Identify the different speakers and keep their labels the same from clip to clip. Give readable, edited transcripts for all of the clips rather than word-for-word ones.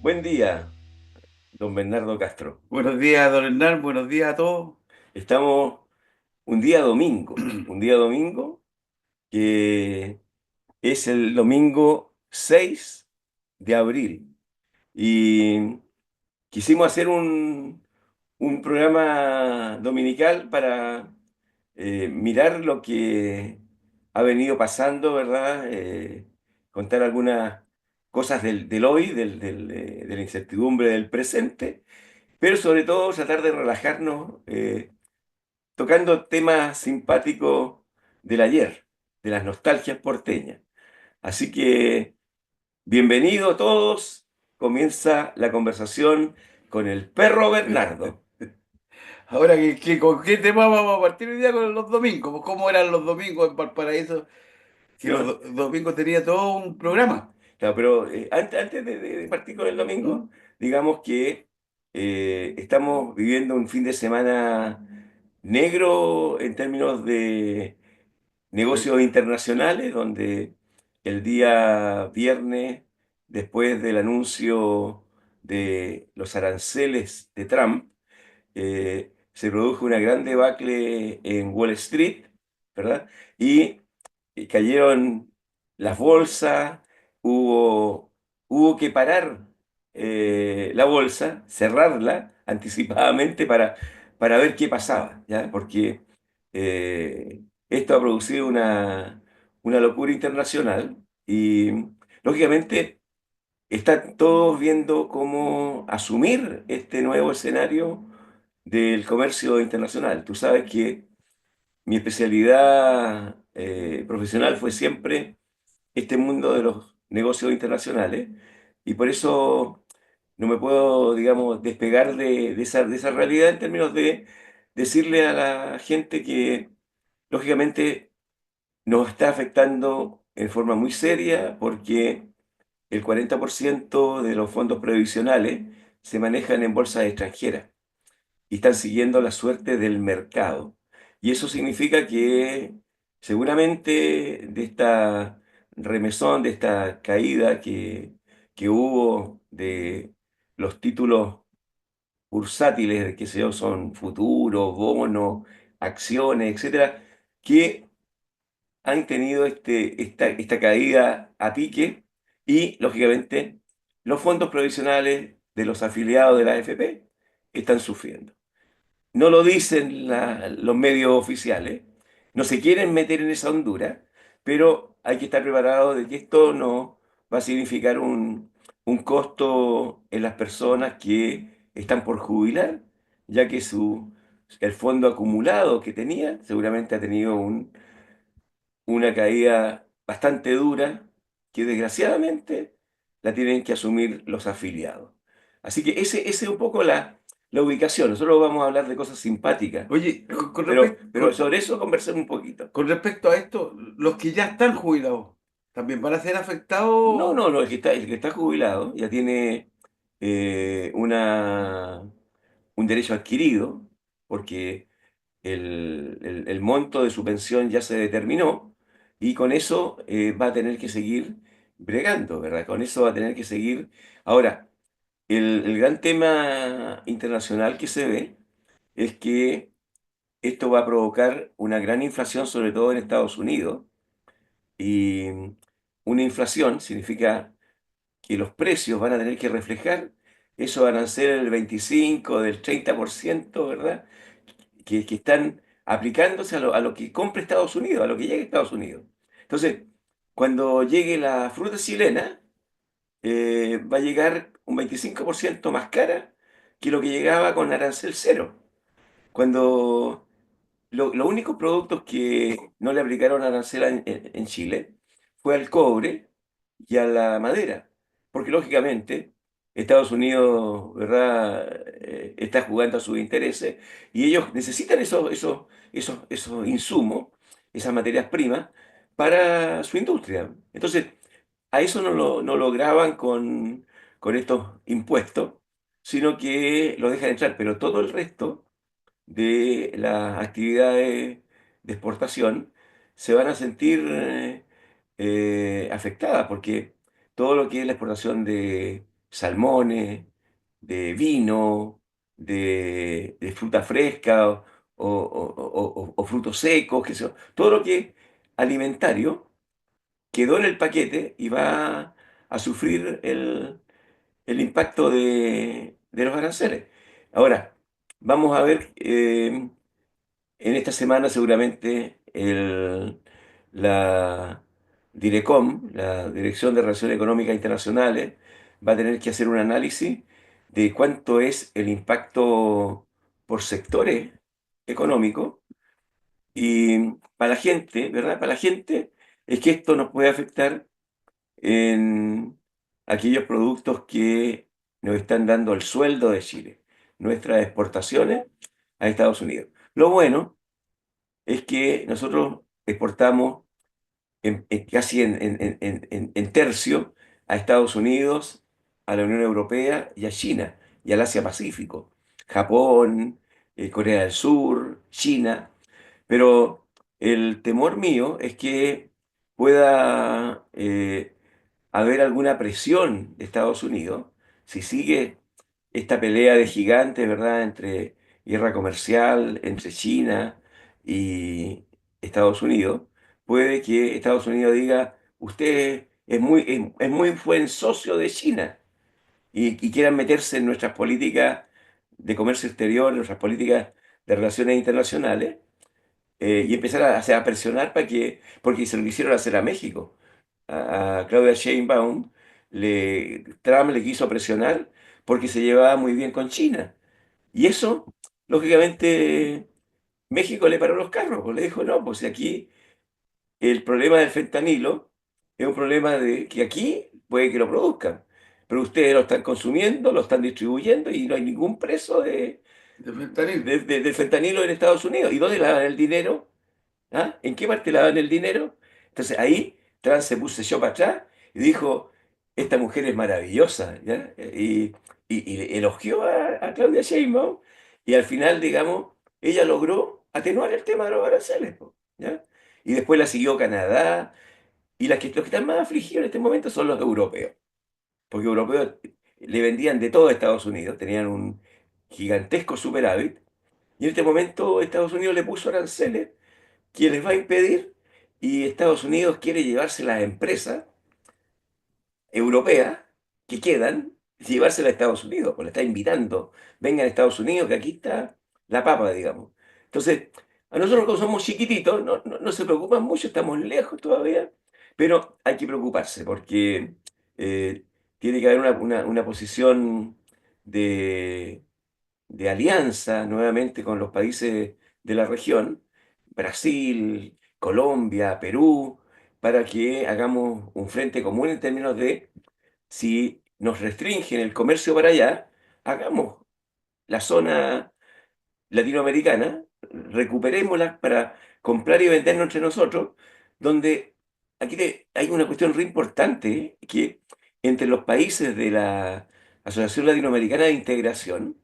Speaker 1: Buen día, don Bernardo Castro.
Speaker 2: Buenos días, don Hernán, buenos días a todos.
Speaker 1: Estamos un día domingo que es el domingo 6 de abril. Y quisimos hacer un programa dominical para mirar lo que ha venido pasando, ¿verdad? Contar algunas cosas del hoy, de la incertidumbre del presente, pero sobre todo tratar de relajarnos tocando temas simpáticos del ayer, de las nostalgias porteñas. Así que bienvenidos todos, comienza la conversación con el perro Bernardo.
Speaker 2: Ahora, ¿con qué tema vamos a partir hoy día con los domingos? Pues, ¿cómo eran los domingos en Valparaíso? Que los
Speaker 1: ¿No?
Speaker 2: domingos tenía todo un programa.
Speaker 1: Claro, pero antes de partir con el
Speaker 2: ¿Mm?
Speaker 1: domingo, digamos que estamos viviendo un fin de semana negro en términos de
Speaker 2: Eh,
Speaker 1: negocios internacionales, donde el día viernes, después del anuncio de los aranceles de Trump, se produjo una gran debacle en Wall Street, ¿verdad? Y cayeron las bolsas, hubo, hubo que parar la bolsa, cerrarla anticipadamente para ver qué pasaba, ¿ya? Porque esto ha producido una locura internacional y lógicamente están todos viendo cómo asumir este nuevo escenario del comercio internacional. Tú sabes que mi especialidad profesional fue siempre este mundo de los negocios internacionales y por eso no me puedo, digamos, despegar de esa realidad en términos de decirle a la gente que, lógicamente, nos está afectando en forma muy seria porque el 40% de los fondos previsionales se manejan en bolsas extranjeras y están siguiendo la suerte del mercado. Y eso significa que seguramente de esta remesón, de esta caída que hubo de los títulos bursátiles, que sé yo, son futuros, bonos, acciones, etcétera, que han tenido esta caída a pique y, lógicamente, los fondos provisionales de los afiliados de la AFP están sufriendo. No lo dicen los medios oficiales, no se quieren meter en esa hondura, pero hay que estar preparado de que esto no va a significar un costo en las personas que están por jubilar, ya que el fondo acumulado que tenía seguramente ha tenido una caída bastante dura que desgraciadamente la tienen que asumir los afiliados. Así que ese es un poco la ubicación. Nosotros vamos a hablar de cosas simpáticas,
Speaker 2: Oye,
Speaker 1: pero sobre eso conversemos un poquito.
Speaker 2: con respecto a esto, los que ya están jubilados, ¿también van a ser
Speaker 1: No,
Speaker 2: afectados?
Speaker 1: no, no, el que está jubilado ya tiene eh, una, un derecho adquirido, porque el monto de su pensión ya se determinó y con eso va a tener que seguir bregando, ¿verdad? Con eso va a tener que seguir. Ahora, el gran tema internacional que se ve es que esto va a provocar una gran inflación, sobre todo en Estados Unidos, y una inflación significa que los precios van a tener que reflejar esos aranceles del 25, del 30%, ¿verdad? Que están aplicándose a lo que compra Estados Unidos, a lo que llega a Estados Unidos. Entonces, cuando llegue la fruta chilena, va a llegar un 25% más cara que lo que llegaba con arancel cero. Cuando los únicos productos que no le aplicaron arancel en Chile fue al cobre y a la madera, porque lógicamente Estados Unidos, ¿verdad? Está jugando a sus intereses y ellos necesitan esos insumos, esas materias primas para su industria. Entonces, a eso no lo graban con estos impuestos, sino que lo dejan entrar, pero todo el resto de las actividades de exportación se van a sentir afectadas, porque todo lo que es la exportación de salmones, de vino, de fruta fresca o frutos secos, que sé todo lo que es alimentario quedó en el paquete y va a sufrir el impacto de los aranceles. Ahora, vamos a ver, en esta semana seguramente la Direcom, la Dirección de Relaciones Económicas Internacionales, va a tener que hacer un análisis de cuánto es el impacto por sectores económicos y para la gente, ¿verdad? Para la gente es que esto nos puede afectar en aquellos productos que nos están dando el sueldo de Chile, nuestras exportaciones a Estados Unidos. Lo bueno es que nosotros exportamos casi en tercio a Estados Unidos, a la Unión Europea y a China y al Asia Pacífico, Japón, Corea del Sur, China, pero el temor mío es que pueda haber alguna presión de Estados Unidos si sigue esta pelea de gigantes, ¿verdad?, entre guerra comercial entre China y Estados Unidos, puede que Estados Unidos diga, usted es muy buen socio de China y quieran meterse en nuestras políticas de comercio exterior, en nuestras políticas de relaciones internacionales, y empezar a presionar para que, porque se lo quisieron hacer a México. A Claudia Sheinbaum, Trump le quiso presionar porque se llevaba muy bien con China. Y eso, lógicamente, México le paró los carros, pues le dijo, no, pues aquí el problema del fentanilo es un problema de que aquí puede que lo produzcan, pero ustedes lo están consumiendo, lo están distribuyendo y no hay ningún preso
Speaker 2: De fentanilo.
Speaker 1: del fentanilo en Estados Unidos. ¿Y dónde lavan el dinero? ¿Ah? ¿En qué parte lavan el dinero? Entonces ahí Trump se echó para atrás y dijo, esta mujer es maravillosa, ¿ya? Y elogió a Claudia Sheinbaum y al final, digamos, ella logró atenuar el tema de los aranceles, po, ¿ya? Y después la siguió Canadá y los que están más afligidos en este momento son los europeos, porque europeos le vendían de todo a Estados Unidos, tenían un gigantesco superávit y en este momento Estados Unidos le puso aranceles que les va a impedir y Estados Unidos quiere llevarse las empresas europeas que quedan, llevárselas a Estados Unidos, pues le está invitando, vengan a Estados Unidos, que aquí está la papa, digamos. Entonces, a nosotros como somos chiquititos, no se preocupan mucho, estamos lejos todavía, pero hay que preocuparse porque eh, tiene que haber una posición de de alianza nuevamente con los países de la región, Brasil, Colombia, Perú, para que hagamos un frente común en términos de si nos restringen el comercio para allá, hagamos la zona latinoamericana, recuperémosla para comprar y vendernos entre nosotros, donde hay una cuestión re importante, que entre los países de la Asociación Latinoamericana de Integración,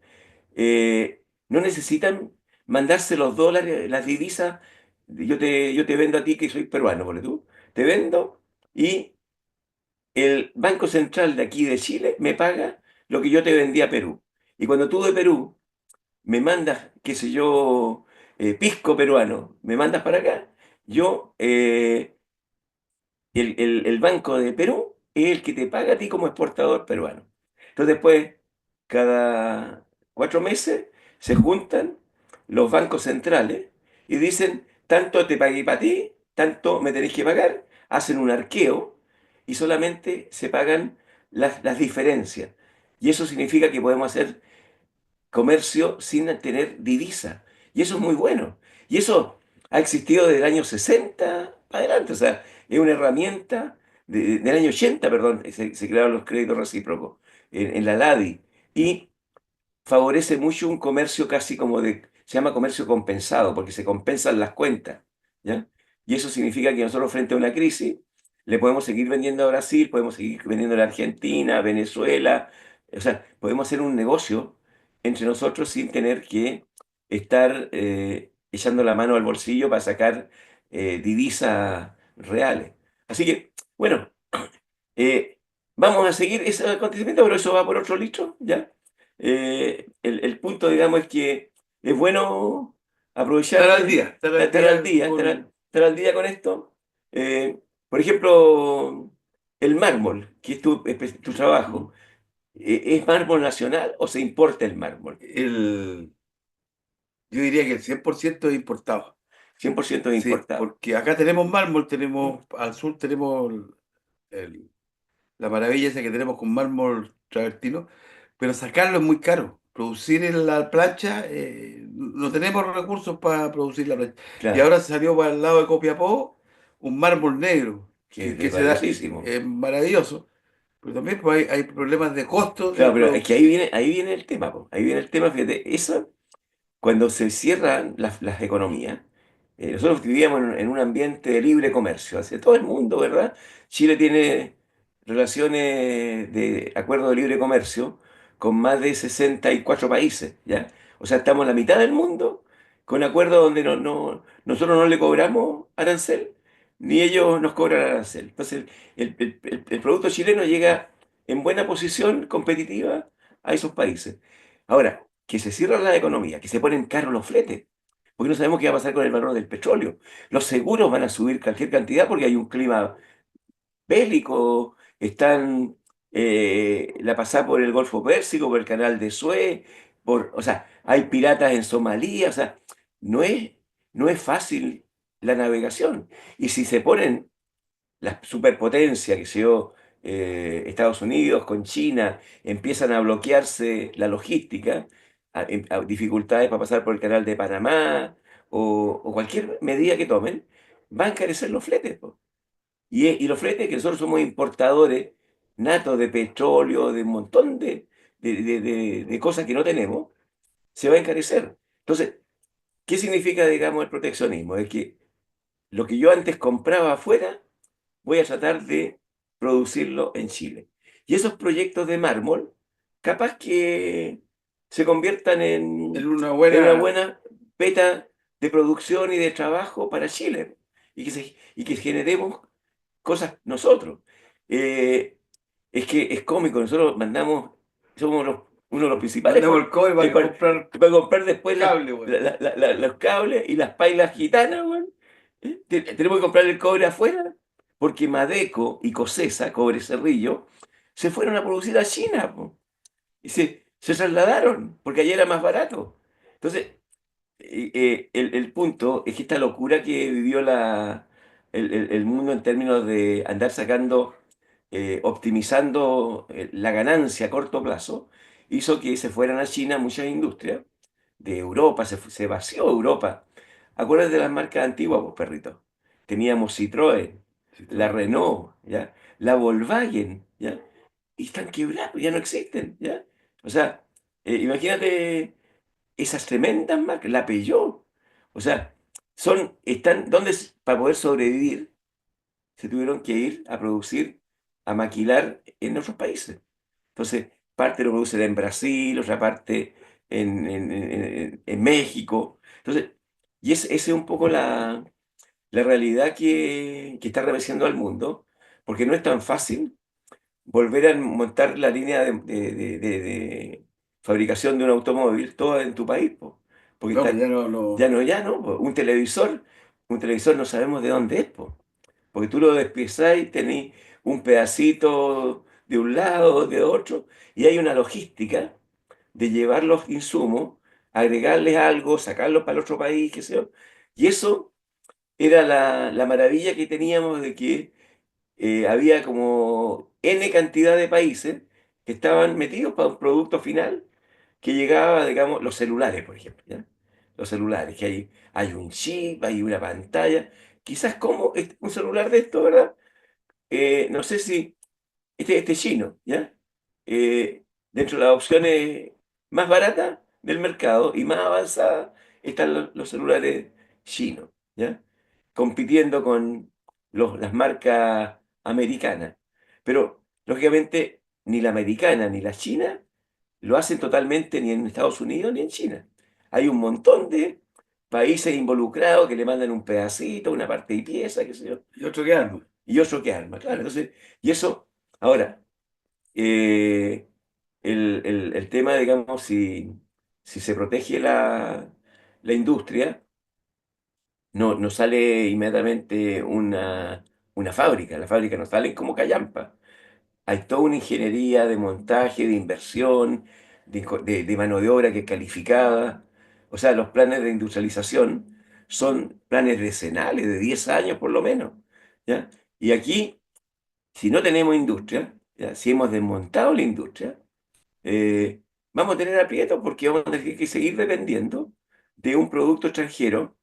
Speaker 1: no necesitan mandarse los dólares, las divisas. Yo te vendo a ti que soy peruano, por tú. Te vendo y el Banco Central de aquí de Chile me paga lo que yo te vendí a Perú. Y cuando tú de Perú me mandas, qué sé yo, pisco peruano, me mandas para acá, yo el Banco de Perú es el que te paga a ti como exportador peruano. Entonces, después, cada 4 meses, se juntan los bancos centrales y dicen, tanto te pagué para ti, tanto me tenés que pagar, hacen un arqueo y solamente se pagan las diferencias. Y eso significa que podemos hacer comercio sin tener divisa. Y eso es muy bueno. Y eso ha existido desde el año 60 para adelante. O sea, es una herramienta del año 80, perdón, se crearon los créditos recíprocos en la LADI. Y favorece mucho un comercio casi como se llama comercio compensado, porque se compensan las cuentas, ¿ya? Y eso significa que nosotros frente a una crisis le podemos seguir vendiendo a Brasil, podemos seguir vendiendo a Argentina, a Venezuela, o sea, podemos hacer un negocio entre nosotros sin tener que estar echando la mano al bolsillo para sacar divisas reales. Así que, bueno, vamos a seguir ese acontecimiento, pero eso va por otro litro, ¿ya? El punto, digamos, es que es bueno aprovechar de
Speaker 2: Estar al
Speaker 1: estar al
Speaker 2: día
Speaker 1: día,
Speaker 2: con
Speaker 1: estar al día con esto. Eh, por ejemplo, el mármol, que es tu trabajo, ¿es mármol nacional o se importa el mármol?
Speaker 2: el, yo diría que el 100% es importado.
Speaker 1: 100%
Speaker 2: Sí,
Speaker 1: importado.
Speaker 2: porque acá tenemos mármol,
Speaker 1: ¿Mm?
Speaker 2: tenemos, al sur tenemos el- la maravilla esa que tenemos con mármol travertino, pero sacarlo es muy caro. Producir en la plancha, no tenemos recursos para producir la plancha. Y
Speaker 1: Claro,
Speaker 2: ahora salió para el lado de Copiapó un mármol negro,
Speaker 1: que
Speaker 2: que
Speaker 1: es
Speaker 2: se da,
Speaker 1: valiosísimo.
Speaker 2: es maravilloso, pero también pues, hay problemas de costos de
Speaker 1: Claro, pero es que
Speaker 2: producción.
Speaker 1: ahí viene el tema, po. Ahí viene el tema, fíjate, eso. Cuando se cierran las economías, nosotros vivíamos en un ambiente de libre comercio, hacia todo el mundo, ¿verdad? Chile tiene relaciones de acuerdo de libre comercio con más de 64 países, ¿ya? O sea, estamos en la mitad del mundo con acuerdos donde nosotros no le cobramos arancel, ni ellos nos cobran arancel. Entonces, el producto chileno llega en buena posición competitiva a esos países. Ahora, que se cierra la economía, que se ponen caros los fletes, porque no sabemos qué va a pasar con el valor del petróleo. Los seguros van a subir cualquier cantidad porque hay un clima bélico, están la pasada por el Golfo Pérsico, por el canal de Suez, o sea, hay piratas en Somalia, o sea, no es, no es fácil la navegación. Y si se ponen las superpotencias que se dio Estados Unidos con China, empiezan a bloquearse la logística, a dificultades para pasar por el canal de Panamá o cualquier medida que tomen, va a encarecer los fletes, po. Y los fletes, que nosotros somos importadores natos de petróleo, de un montón de cosas que no tenemos, se va a encarecer. Entonces, ¿qué significa, digamos, el proteccionismo? Es que lo que yo antes compraba afuera, voy a tratar de producirlo en Chile. Y esos proyectos de mármol, capaz que se conviertan
Speaker 2: En una
Speaker 1: en una
Speaker 2: buena,
Speaker 1: buena beta de producción y de trabajo para Chile y que generemos cosas nosotros. Eh, es que es cómico, nosotros mandamos, somos uno de los principales
Speaker 2: mandamos el cobre para comprar
Speaker 1: para comprar después
Speaker 2: cable, bueno.
Speaker 1: los cables y las pailas gitanas, weón. Tenemos que comprar el cobre afuera porque Madeco y Cosesa, Cobre Cerrillo, se fueron a producir a China, po, y se trasladaron porque allá era más barato. Entonces, el punto es que esta locura que vivió el mundo en términos de andar sacando, optimizando la ganancia a corto plazo, hizo que se fueran a China muchas industrias de Europa, se vació Europa. Acuérdate de las marcas antiguas, pues, perrito. Teníamos Citroën,
Speaker 2: Sí,
Speaker 1: la
Speaker 2: todo.
Speaker 1: Renault, ¿ya? La Volkswagen, ¿ya? Y están quebrados, ya no existen, ¿ya? O sea, imagínate esas tremendas marcas, la Peugeot. O sea, están, para poder sobrevivir, se tuvieron que ir a producir, a maquilar en otros países. Entonces, parte lo producen en Brasil, otra parte en México. Entonces, esa es un poco la realidad que está remeciendo al mundo, porque no es tan fácil volver a montar la línea de fabricación de un automóvil toda en tu país, po. Porque
Speaker 2: No, pues
Speaker 1: está,
Speaker 2: ya no.
Speaker 1: ya no, po. Un televisor no sabemos de dónde es, po. Porque tú lo despiezas y tenés un pedacito de un lado, de otro, y hay una logística de llevar los insumos, agregarles algo, sacarlos para el otro país, qué sé yo. Y eso era la maravilla que teníamos de que había como N cantidad de países que estaban metidos para un producto final que llegaba, digamos, los celulares, por ejemplo, ¿ya? Los celulares, que hay un chip, hay una pantalla, quizás como un celular de esto, ¿verdad? No sé si este chino, ¿ya? Dentro de las opciones más baratas del mercado y más avanzadas están los celulares chinos, ¿ya? Compitiendo con las marcas americanas. Pero, lógicamente, ni la americana ni la china lo hacen totalmente ni en Estados Unidos ni en China. Hay un montón de países involucrados que le mandan un pedacito, una parte y pieza, qué sé yo,
Speaker 2: Y otro que arma.
Speaker 1: y otro que arma, claro. Entonces, y eso, ahora. eh, el tema, digamos, si se protege la industria, no sale inmediatamente una fábrica. Las fábricas no salen como callampa. Hay toda una ingeniería de montaje, de inversión, de mano de obra que es calificada. O sea, los planes de industrialización son planes decenales, de 10 años por lo menos. ¿Ya? Y aquí, si no tenemos industria, ¿ya? Si hemos desmontado la industria, eh, vamos a tener aprietos porque vamos a tener que seguir dependiendo de un producto extranjero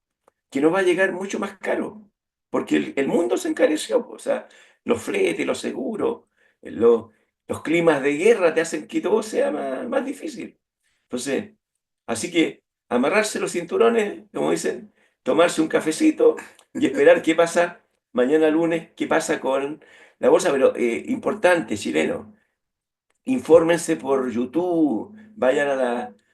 Speaker 1: que nos va a llegar mucho más caro, porque el mundo se encareció, o sea, los fletes, los seguros, los, los climas de guerra te hacen que todo sea más difícil. Entonces, así que amarrarse los cinturones, como dicen, tomarse un cafecito y esperar qué pasa mañana lunes, qué pasa con la bolsa, pero importante, chileno. Infórmense por YouTube, vayan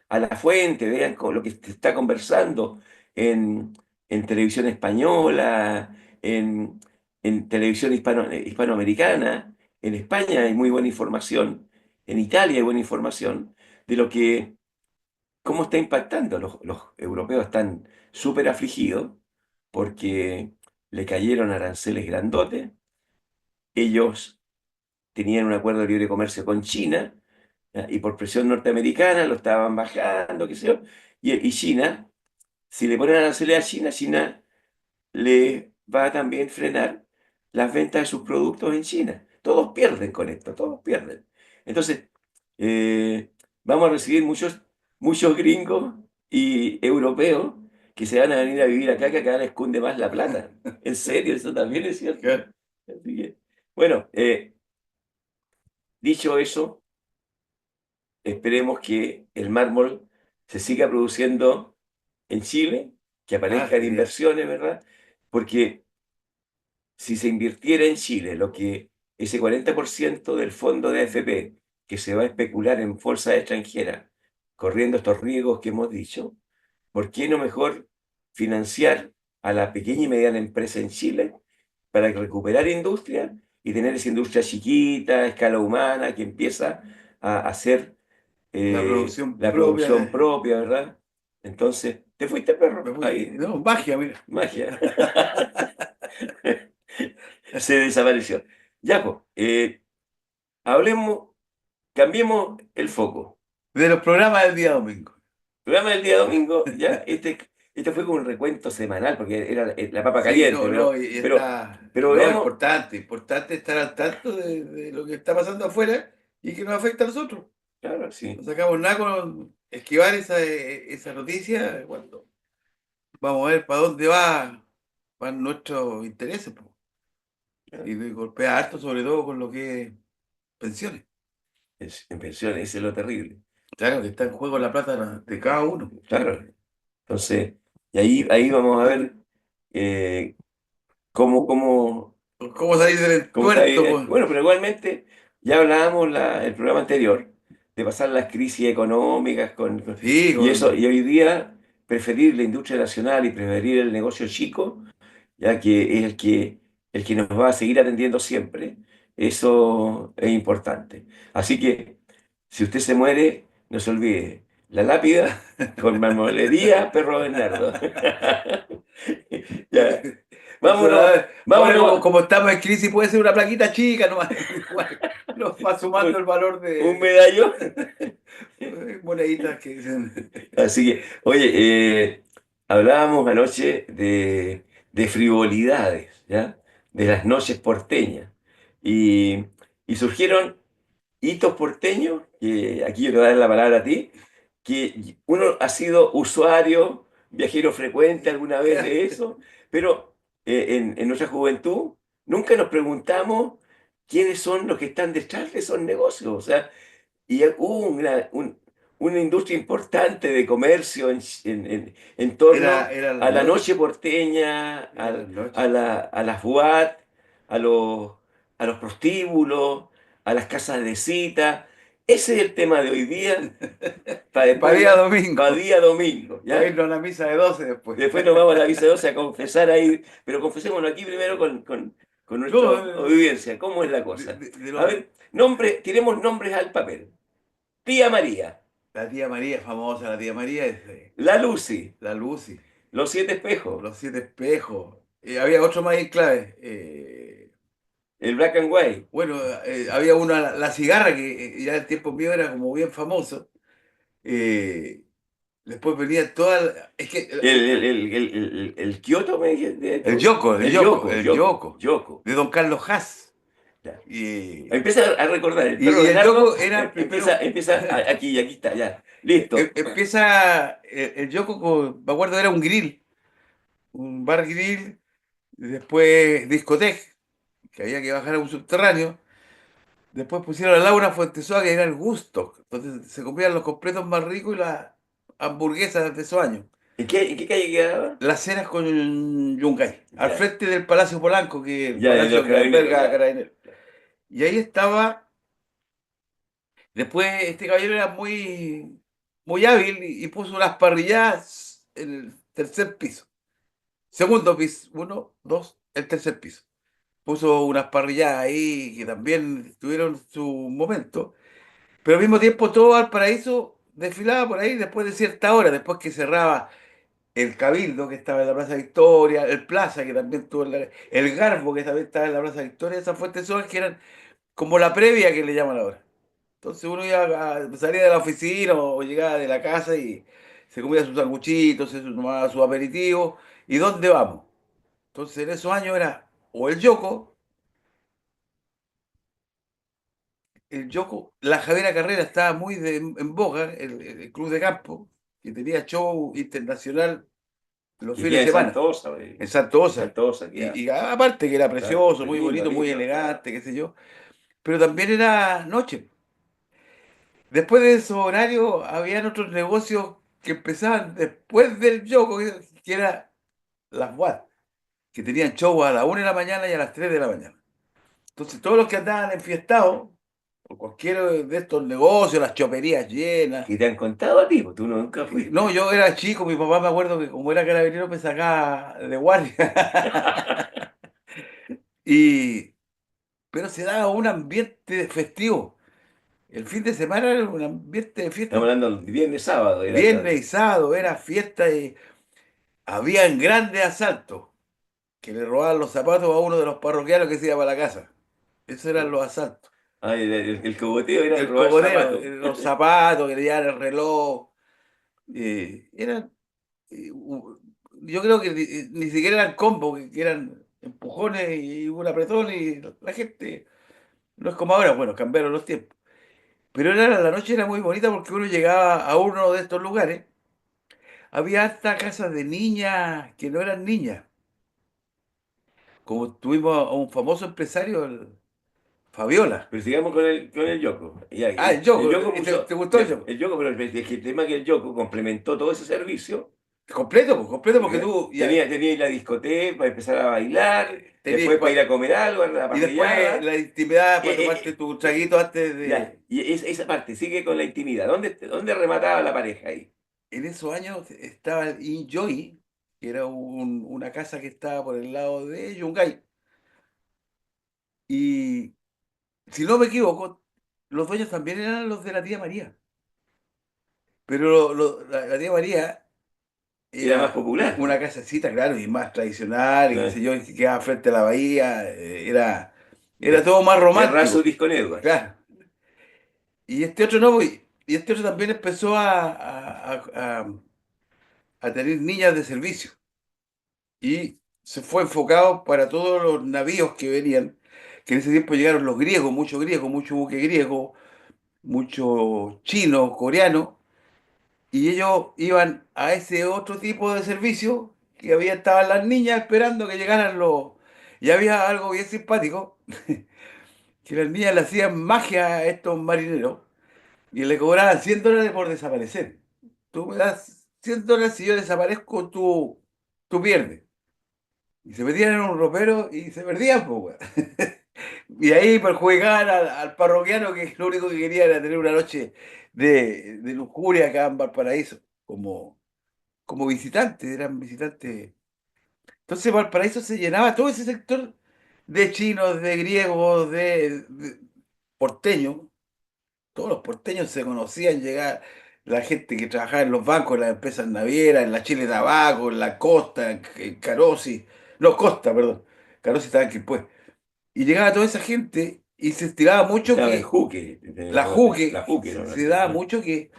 Speaker 1: a la fuente, vean lo que se está conversando en, en televisión española, en, en televisión hispanoamericana. En España hay muy buena información, en Italia hay buena información de cómo está impactando. Los europeos están súper afligidos porque le cayeron aranceles grandotes. Ellos tenían un acuerdo de libre comercio con China, ¿ya? Y por presión norteamericana lo estaban bajando, qué sé yo. Y China, si le ponen aranceles a China, China le va a también frenar las ventas de sus productos en China. Todos pierden con esto, todos pierden. Entonces, vamos a recibir muchos gringos y europeos que se van a venir a vivir acá, que acá les cunde más la plata. En serio, eso también es cierto.
Speaker 2: Claro.
Speaker 1: Así que, bueno, dicho eso, esperemos que el mármol se siga produciendo en Chile, que aparezcan
Speaker 2: Así es.
Speaker 1: inversiones, ¿verdad? Porque si se invirtiera en Chile lo que ese 40% del fondo de AFP que se va a especular en bolsa extranjera, corriendo estos riesgos que hemos dicho, ¿por qué no mejor financiar a la pequeña y mediana empresa en Chile para recuperar industria y tener esa industria chiquita, a escala humana, que empieza a hacer
Speaker 2: La producción
Speaker 1: la producción
Speaker 2: propia.
Speaker 1: propia, ¿verdad? Entonces, te fuiste, perro. Ahí,
Speaker 2: No, magia, mira.
Speaker 1: magia. Se desapareció. Ya, pues, hablemos, cambiemos el foco.
Speaker 2: De los programas del día domingo.
Speaker 1: Programa del día domingo, ya, este fue como un recuento semanal, porque era la papa
Speaker 2: Sí,
Speaker 1: caliente,
Speaker 2: no,
Speaker 1: pero,
Speaker 2: no, y
Speaker 1: pero,
Speaker 2: está,
Speaker 1: pero
Speaker 2: no,
Speaker 1: veamos,
Speaker 2: importante, importante estar al tanto de lo que está pasando afuera y que nos afecta a nosotros.
Speaker 1: claro,
Speaker 2: No
Speaker 1: sí,
Speaker 2: sacamos nada con esquivar esa noticia cuando vamos a ver para dónde van nuestros intereses, po.
Speaker 1: claro,
Speaker 2: Y de golpea harto, sobre todo con lo que es pensiones.
Speaker 1: en pensiones, ese es lo terrible,
Speaker 2: Claro, que está en juego la plata de cada uno.
Speaker 1: claro. Entonces, y ahí vamos a ver eh, cómo,
Speaker 2: ¿Cómo salir del
Speaker 1: ¿cómo está
Speaker 2: tuerto,
Speaker 1: bien?
Speaker 2: pues?
Speaker 1: Bueno, pero igualmente ya hablábamos el programa anterior de pasar las crisis económicas
Speaker 2: Sí,
Speaker 1: y eso, y
Speaker 2: con
Speaker 1: hoy día preferir la industria nacional y preferir el negocio chico, ya que es el que nos va a seguir atendiendo siempre, eso es importante. Así que si usted se muere, no se olvide, la lápida con marmolería Perro Bernardo. Ya,
Speaker 2: eso,
Speaker 1: vámonos,
Speaker 2: ahora como,
Speaker 1: vámonos.
Speaker 2: como estamos en crisis puede ser una plaquita chica, nomás, igual, nos va sumando el valor
Speaker 1: Un
Speaker 2: de
Speaker 1: medallón.
Speaker 2: moneditas que dicen.
Speaker 1: Así que, oye, hablábamos anoche de frivolidades, ¿ya? De las noches porteñas. Y, y surgieron hitos porteños, que aquí yo te voy a dar la palabra a ti, que uno ha sido usuario, viajero frecuente alguna vez de eso, pero en nuestra juventud nunca nos preguntamos quiénes son los que están detrás de esos negocios. O sea, y hubo una industria importante de comercio en torno
Speaker 2: Era las
Speaker 1: a la
Speaker 2: noches,
Speaker 1: noche porteña,
Speaker 2: era las
Speaker 1: a
Speaker 2: noches.
Speaker 1: a las boates, a a los prostíbulos, a las casas de cita. Ese es el tema de hoy día, para
Speaker 2: Para
Speaker 1: después
Speaker 2: día
Speaker 1: ya, para
Speaker 2: domingo,
Speaker 1: día domingo,
Speaker 2: para
Speaker 1: ¿ya?
Speaker 2: irnos a la misa de 12 después.
Speaker 1: Después nos vamos a la Visa 12 a confesar ahí, pero confesémonos aquí primero con
Speaker 2: No,
Speaker 1: nuestra audiencia, ¿cómo es la cosa?
Speaker 2: de
Speaker 1: A
Speaker 2: los
Speaker 1: ver. Tiremos nombres al papel. Tía María,
Speaker 2: La tía María, famosa, la tía María es
Speaker 1: la Lucy,
Speaker 2: la Lucy,
Speaker 1: los siete espejos,
Speaker 2: los siete espejos. Había otro más en clave.
Speaker 1: el Black and White,
Speaker 2: Bueno, había una, la cigarra, que ya en tiempo mío era como bien famoso. Eh, Después venía toda. Es que
Speaker 1: el Kioto, me dijiste
Speaker 2: el
Speaker 1: tú.
Speaker 2: Yoko, el
Speaker 1: El
Speaker 2: Yoko,
Speaker 1: Yoko,
Speaker 2: el
Speaker 1: Yoko,
Speaker 2: Yoko,
Speaker 1: Yoko.
Speaker 2: de Don Carlos Haas.
Speaker 1: Ya.
Speaker 2: Y,
Speaker 1: Empieza a recordar, el perro
Speaker 2: y el
Speaker 1: Bernardo
Speaker 2: Yoko era primero.
Speaker 1: empieza aquí y aquí está, ya. Listo.
Speaker 2: Empieza el Yoko me acuerdo, era un grill, un bar grill, y después discoteca, que había que bajar a un subterráneo. Después pusieron a Laura Fuentesoa, que era el gusto. Entonces se comían los completos más ricos y las hamburguesas de esos años.
Speaker 1: En qué calle quedaba?
Speaker 2: Las cenas con Yungay, al
Speaker 1: Ya,
Speaker 2: frente del Palacio Polanco, que es el
Speaker 1: ya, de los
Speaker 2: palacio que
Speaker 1: carabineros,
Speaker 2: alberga a
Speaker 1: ya.
Speaker 2: Carabineros. Y ahí estaba. Después este caballero era muy, muy hábil y puso unas parrilladas en el tercer piso. Segundo piso, uno, dos, el tercer piso. Puso unas parrilladas ahí que también tuvieron su momento. Pero al mismo tiempo todo Valparaíso desfilaba por ahí después de cierta hora, después que cerraba el Cabildo, que estaba en la Plaza Victoria, el Plaza, que también tuvo el Garbo, que también estaba en la Plaza Victoria, esas fuentes son que eran como la previa que le llaman ahora. Entonces uno iba salía de la oficina o llegaba de la casa y se comía sus sanguchitos, se tomaba su aperitivo. ¿Y dónde vamos? Entonces en esos años era o el Yoko, la Javiera Carrera estaba muy en boga, el club de campo, que tenía show internacional los
Speaker 1: Que
Speaker 2: fines
Speaker 1: queda
Speaker 2: de
Speaker 1: en
Speaker 2: semana,
Speaker 1: Santosa,
Speaker 2: en Santo Osa.
Speaker 1: Santosa queda.
Speaker 2: Y aparte que era
Speaker 1: Claro,
Speaker 2: precioso, muy
Speaker 1: lindo,
Speaker 2: bonito, muy
Speaker 1: lindo, claro.
Speaker 2: elegante, qué sé yo, pero también era noche. Después de esos horarios, habían otros negocios que empezaban después del Yoko, que era las boates, que tenían show a la 1 de la mañana y a las 3 de la mañana. Entonces, todos los que andaban enfiestados, por cualquiera de estos negocios, las choperías llenas.
Speaker 1: ¿Qué te han contado a ti? Pues tú nunca
Speaker 2: No,
Speaker 1: fuiste.
Speaker 2: yo era chico, mi papá me acuerdo que como era carabinero me sacaba de guardia. Y, pero se daba un ambiente festivo. El fin de semana era un ambiente de
Speaker 1: Estamos
Speaker 2: fiesta.
Speaker 1: hablando del viernes, sábado, era
Speaker 2: Viernes y sábado era fiesta y habían grandes asaltos que le robaban los zapatos a uno de los parroquianos que se iba para la casa. Esos eran los asaltos.
Speaker 1: el cogoteo era el
Speaker 2: El
Speaker 1: robar
Speaker 2: cogoteo,
Speaker 1: zapatos.
Speaker 2: los zapatos que le llevaban el reloj. Eran, yo creo que ni siquiera eran combos, que eran empujones y un apretón y la gente, no es como ahora, bueno, cambiaron los tiempos. Pero la noche era muy bonita porque uno llegaba a uno de estos lugares. Había hasta casas de niñas que no eran niñas. Como tuvimos a un famoso empresario, Fabiola.
Speaker 1: Pero sigamos con el Yoko. Ya,
Speaker 2: Ah, el
Speaker 1: el
Speaker 2: Yoko.
Speaker 1: Yoko
Speaker 2: ¿Te
Speaker 1: puso,
Speaker 2: gustó el
Speaker 1: ya,
Speaker 2: Yoko?
Speaker 1: el Yoko, pero el tema es que el Yoko complementó todo ese servicio.
Speaker 2: Completo, pues, completo porque tú ya
Speaker 1: Tenía la discoteca para empezar a bailar,
Speaker 2: tenías
Speaker 1: después para ir a comer algo, a la
Speaker 2: y después
Speaker 1: parrillada.
Speaker 2: la intimidad para
Speaker 1: Eh,
Speaker 2: tomarte tu traguito antes
Speaker 1: ya,
Speaker 2: de.
Speaker 1: y esa parte sigue con la intimidad. ¿Dónde remataba la pareja ahí?
Speaker 2: En esos años estaba el Enjoy, que era una casa que estaba por el lado de Yungay. Y si no me equivoco, los dueños también eran los de la tía María. Pero la tía María
Speaker 1: Era más
Speaker 2: era
Speaker 1: popular,
Speaker 2: una
Speaker 1: pues.
Speaker 2: casacita, claro, y más tradicional, y qué sé
Speaker 1: Eh,
Speaker 2: yo, y que quedaba frente a la bahía, era
Speaker 1: De,
Speaker 2: todo más
Speaker 1: de Razo
Speaker 2: romántico,
Speaker 1: Disco Networks.
Speaker 2: claro. Y este otro no, y este otro también empezó a tener niñas de servicio, y se fue enfocado para todos los navíos que venían, que en ese tiempo llegaron los griegos, mucho buque griego, mucho chino, coreano, y ellos iban a ese otro tipo de servicio que estaban las niñas esperando que llegaran los. Y había algo bien simpático, que las niñas le hacían magia a estos marineros y le cobraban $100 por desaparecer. Tú me das $100 si yo desaparezco, tú pierdes. Y se metían en un ropero y se perdían, pues, weón. Y ahí perjudicaban al parroquiano que lo único que quería era tener una noche de lujuria acá en Valparaíso, como visitantes, eran visitantes. Entonces Valparaíso se llenaba todo ese sector de chinos, de griegos, porteños, todos los porteños se conocían, llegar la gente que trabajaba en los bancos, en las empresas navieras, en la Chile Tabaco, en la Costa, en Carosi, no, Costa, perdón, Carosi estaba en Quilpué. Y llegaba toda esa gente y se estiraba mucho
Speaker 1: Estaba en
Speaker 2: que
Speaker 1: Juque, la Juque, ¿no?
Speaker 2: se daba mucho que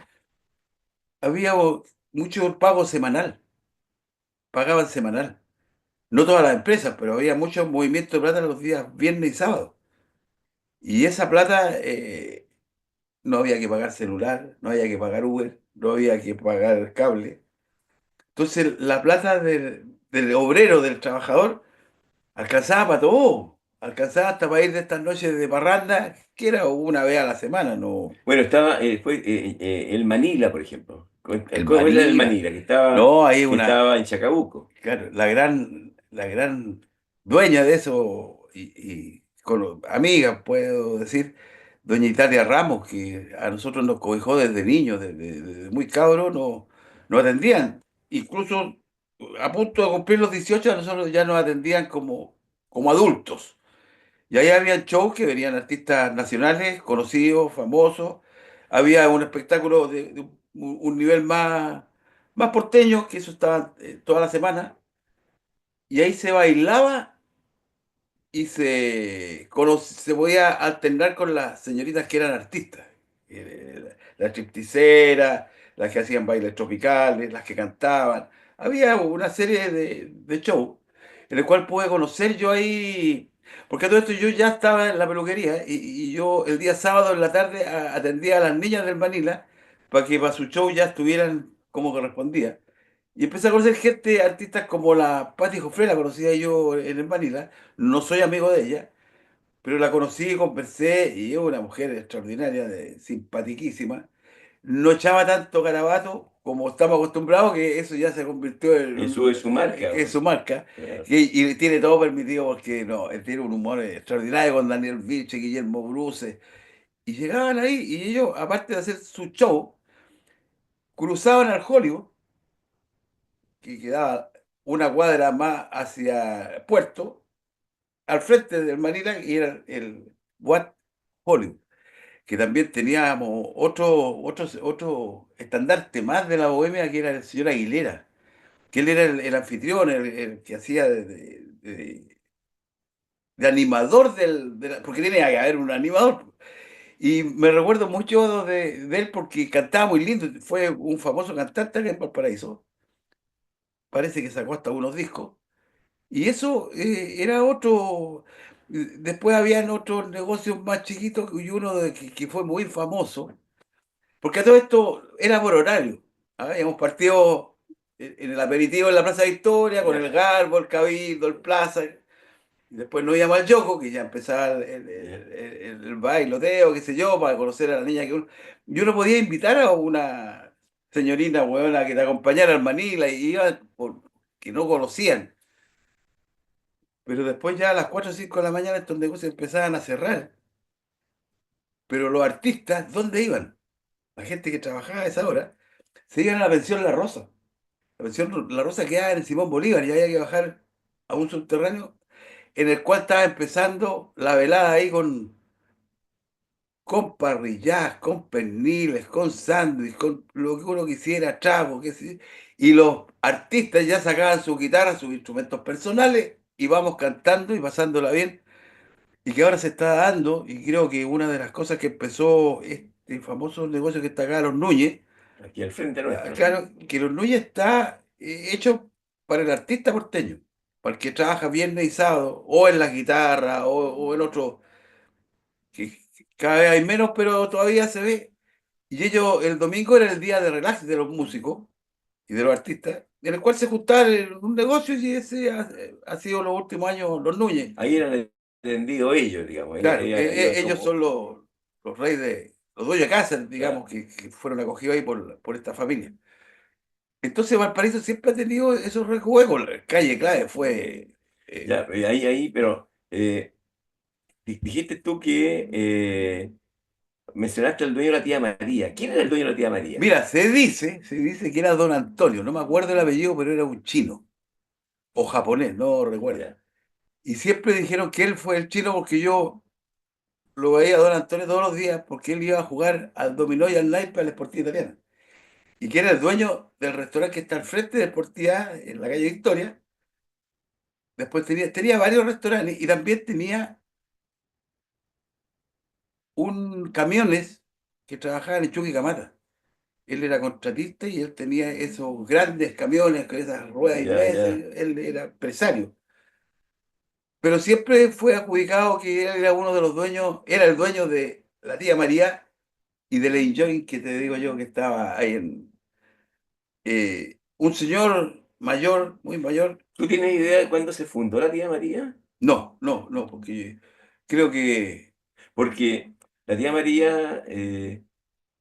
Speaker 2: había mucho pago semanal, pagaban semanal. No todas las empresas, pero había mucho movimiento de plata los días viernes y sábado. Y esa plata no había que pagar celular, no había que pagar Uber, no había que pagar cable. Entonces la plata del obrero, del trabajador, alcanzaba para todo. Alcanzaba hasta para ir de estas noches de parranda, que era una vez a la semana, no.
Speaker 1: Bueno, estaba, fue el Manila, por ejemplo.
Speaker 2: El
Speaker 1: ¿Cómo era el
Speaker 2: Manila.
Speaker 1: Manila?
Speaker 2: No, hay
Speaker 1: Que
Speaker 2: una.
Speaker 1: estaba en Chacabuco.
Speaker 2: Claro, la gran dueña de eso y amiga, puedo decir, doña Italia Ramos, que a nosotros nos cobijó desde niños, desde muy cabros, nos atendían. Incluso a punto de cumplir los 18 a nosotros ya nos atendían como adultos. Y ahí había shows que venían artistas nacionales, conocidos, famosos. Había un espectáculo de un nivel más porteño, que eso estaba toda la semana. Y ahí se bailaba y se podía alternar con las señoritas que eran artistas. Las stripteaseras, las que hacían bailes tropicales, las que cantaban. Había una serie de shows en el cual pude conocer yo ahí, porque a todo esto yo ya estaba en la peluquería y yo el día sábado en la tarde atendía a las niñas del Manila para que para su show ya estuvieran como correspondía. Y empecé a conocer gente, artistas como la Patti Jofré, la conocía yo en el Manila. No soy amigo de ella, pero la conocí, conversé y es una mujer extraordinaria, simpatiquísima. No echaba tanto garabato como estamos acostumbrados, que eso ya se convirtió
Speaker 1: Es su marca,
Speaker 2: en su
Speaker 1: ¿no?
Speaker 2: marca.
Speaker 1: Claro.
Speaker 2: Y tiene todo permitido porque no, él tiene un humor extraordinario con Daniel Vilche, Guillermo Bruce. Y llegaban ahí y ellos, aparte de hacer su show, cruzaban al Hollywood que quedaba una cuadra más hacia Puerto, al frente del Manila, y era el Wat Hollywood, que también teníamos otro estandarte más de la bohemia, que era el señor Aguilera, que él era el anfitrión, el que hacía de animador porque tiene que haber un animador. Y me recuerdo mucho de él porque cantaba muy lindo, fue un famoso cantante acá en Valparaíso, parece que sacó hasta unos discos. Y eso era otro. Después habían otros negocios más chiquitos y uno que fue muy famoso, porque todo esto era por horario. Habíamos partido en el aperitivo en la Plaza Victoria con el
Speaker 1: Ya,
Speaker 2: Garbo, el Cabildo, el Plaza. Y después nos íbamos al Yoco, que ya empezaba
Speaker 1: ya.
Speaker 2: el bailoteo, qué sé yo, para conocer a la niña que uno. Yo no podía invitar a una señorita huevona que te acompañara al Manila y iba que no conocían. Pero después ya a las 4 o 5 de la mañana estos negocios empezaban a cerrar. Pero los artistas, ¿dónde iban? La gente que trabajaba a esa hora, se iban a la pensión La Rosa. La pensión La Rosa quedaba en Simón Bolívar y había que bajar a un subterráneo en el cual estaba empezando la velada ahí con parrilladas, con perniles, con sándwich, con lo que uno quisiera, trago, qué sé yo. Y los artistas ya sacaban su guitarra, sus instrumentos personales, y vamos cantando y pasándola bien. Y que ahora se está dando, y creo que una de las cosas que empezó este famoso negocio que está acá, Los Núñez,
Speaker 1: Aquí al frente nuestro, ¿no?
Speaker 2: claro, que Los Núñez está hecho para el artista porteño, para el que trabaja viernes y sábado, o en la guitarra, o en otro, que cada vez hay menos, pero todavía se ve. Y ellos, el domingo era el día de relax de los músicos y de los artistas, en el cual se juntaban en un negocio, y ese ha sido los últimos años Los Núñez.
Speaker 1: Ahí eran entendido ellos, digamos.
Speaker 2: Claro,
Speaker 1: Iban
Speaker 2: ellos
Speaker 1: como.
Speaker 2: son los reyes los dueños de casa,
Speaker 1: Claro.
Speaker 2: digamos, que fueron acogidos ahí por esta familia. Entonces Valparaíso siempre ha tenido esos rejuegos. La calle Clave fue,
Speaker 1: Ya, pero dijiste tú que mencionaste al dueño de la tía María. ¿Quién era el dueño de la tía María?
Speaker 2: mira, se dice que era Don Antonio, no me acuerdo el apellido, pero era un chino o japonés, no recuerdo.
Speaker 1: Ya.
Speaker 2: Y siempre dijeron que él fue el chino porque yo lo veía a don Antonio todos los días porque él iba a jugar al dominó y al naipe a la Sportiva Italiana. Y que era el dueño del restaurante que está al frente de Sportiva en la calle Victoria. Después tenía varios restaurantes y también tenía un camiones que trabajaba en Chuquicamata. Él era contratista y él tenía esos grandes camiones con esas ruedas
Speaker 1: Ya,
Speaker 2: inmensas.
Speaker 1: ya,
Speaker 2: Él era empresario. Pero siempre fue adjudicado que él era uno de los dueños, era el dueño de la tía María y del Enjoy, que te digo yo que estaba ahí en un señor mayor, muy mayor.
Speaker 1: ¿tú tienes idea de cuándo se fundó la tía María?
Speaker 2: No, no, no, porque creo que
Speaker 1: Porque la tía María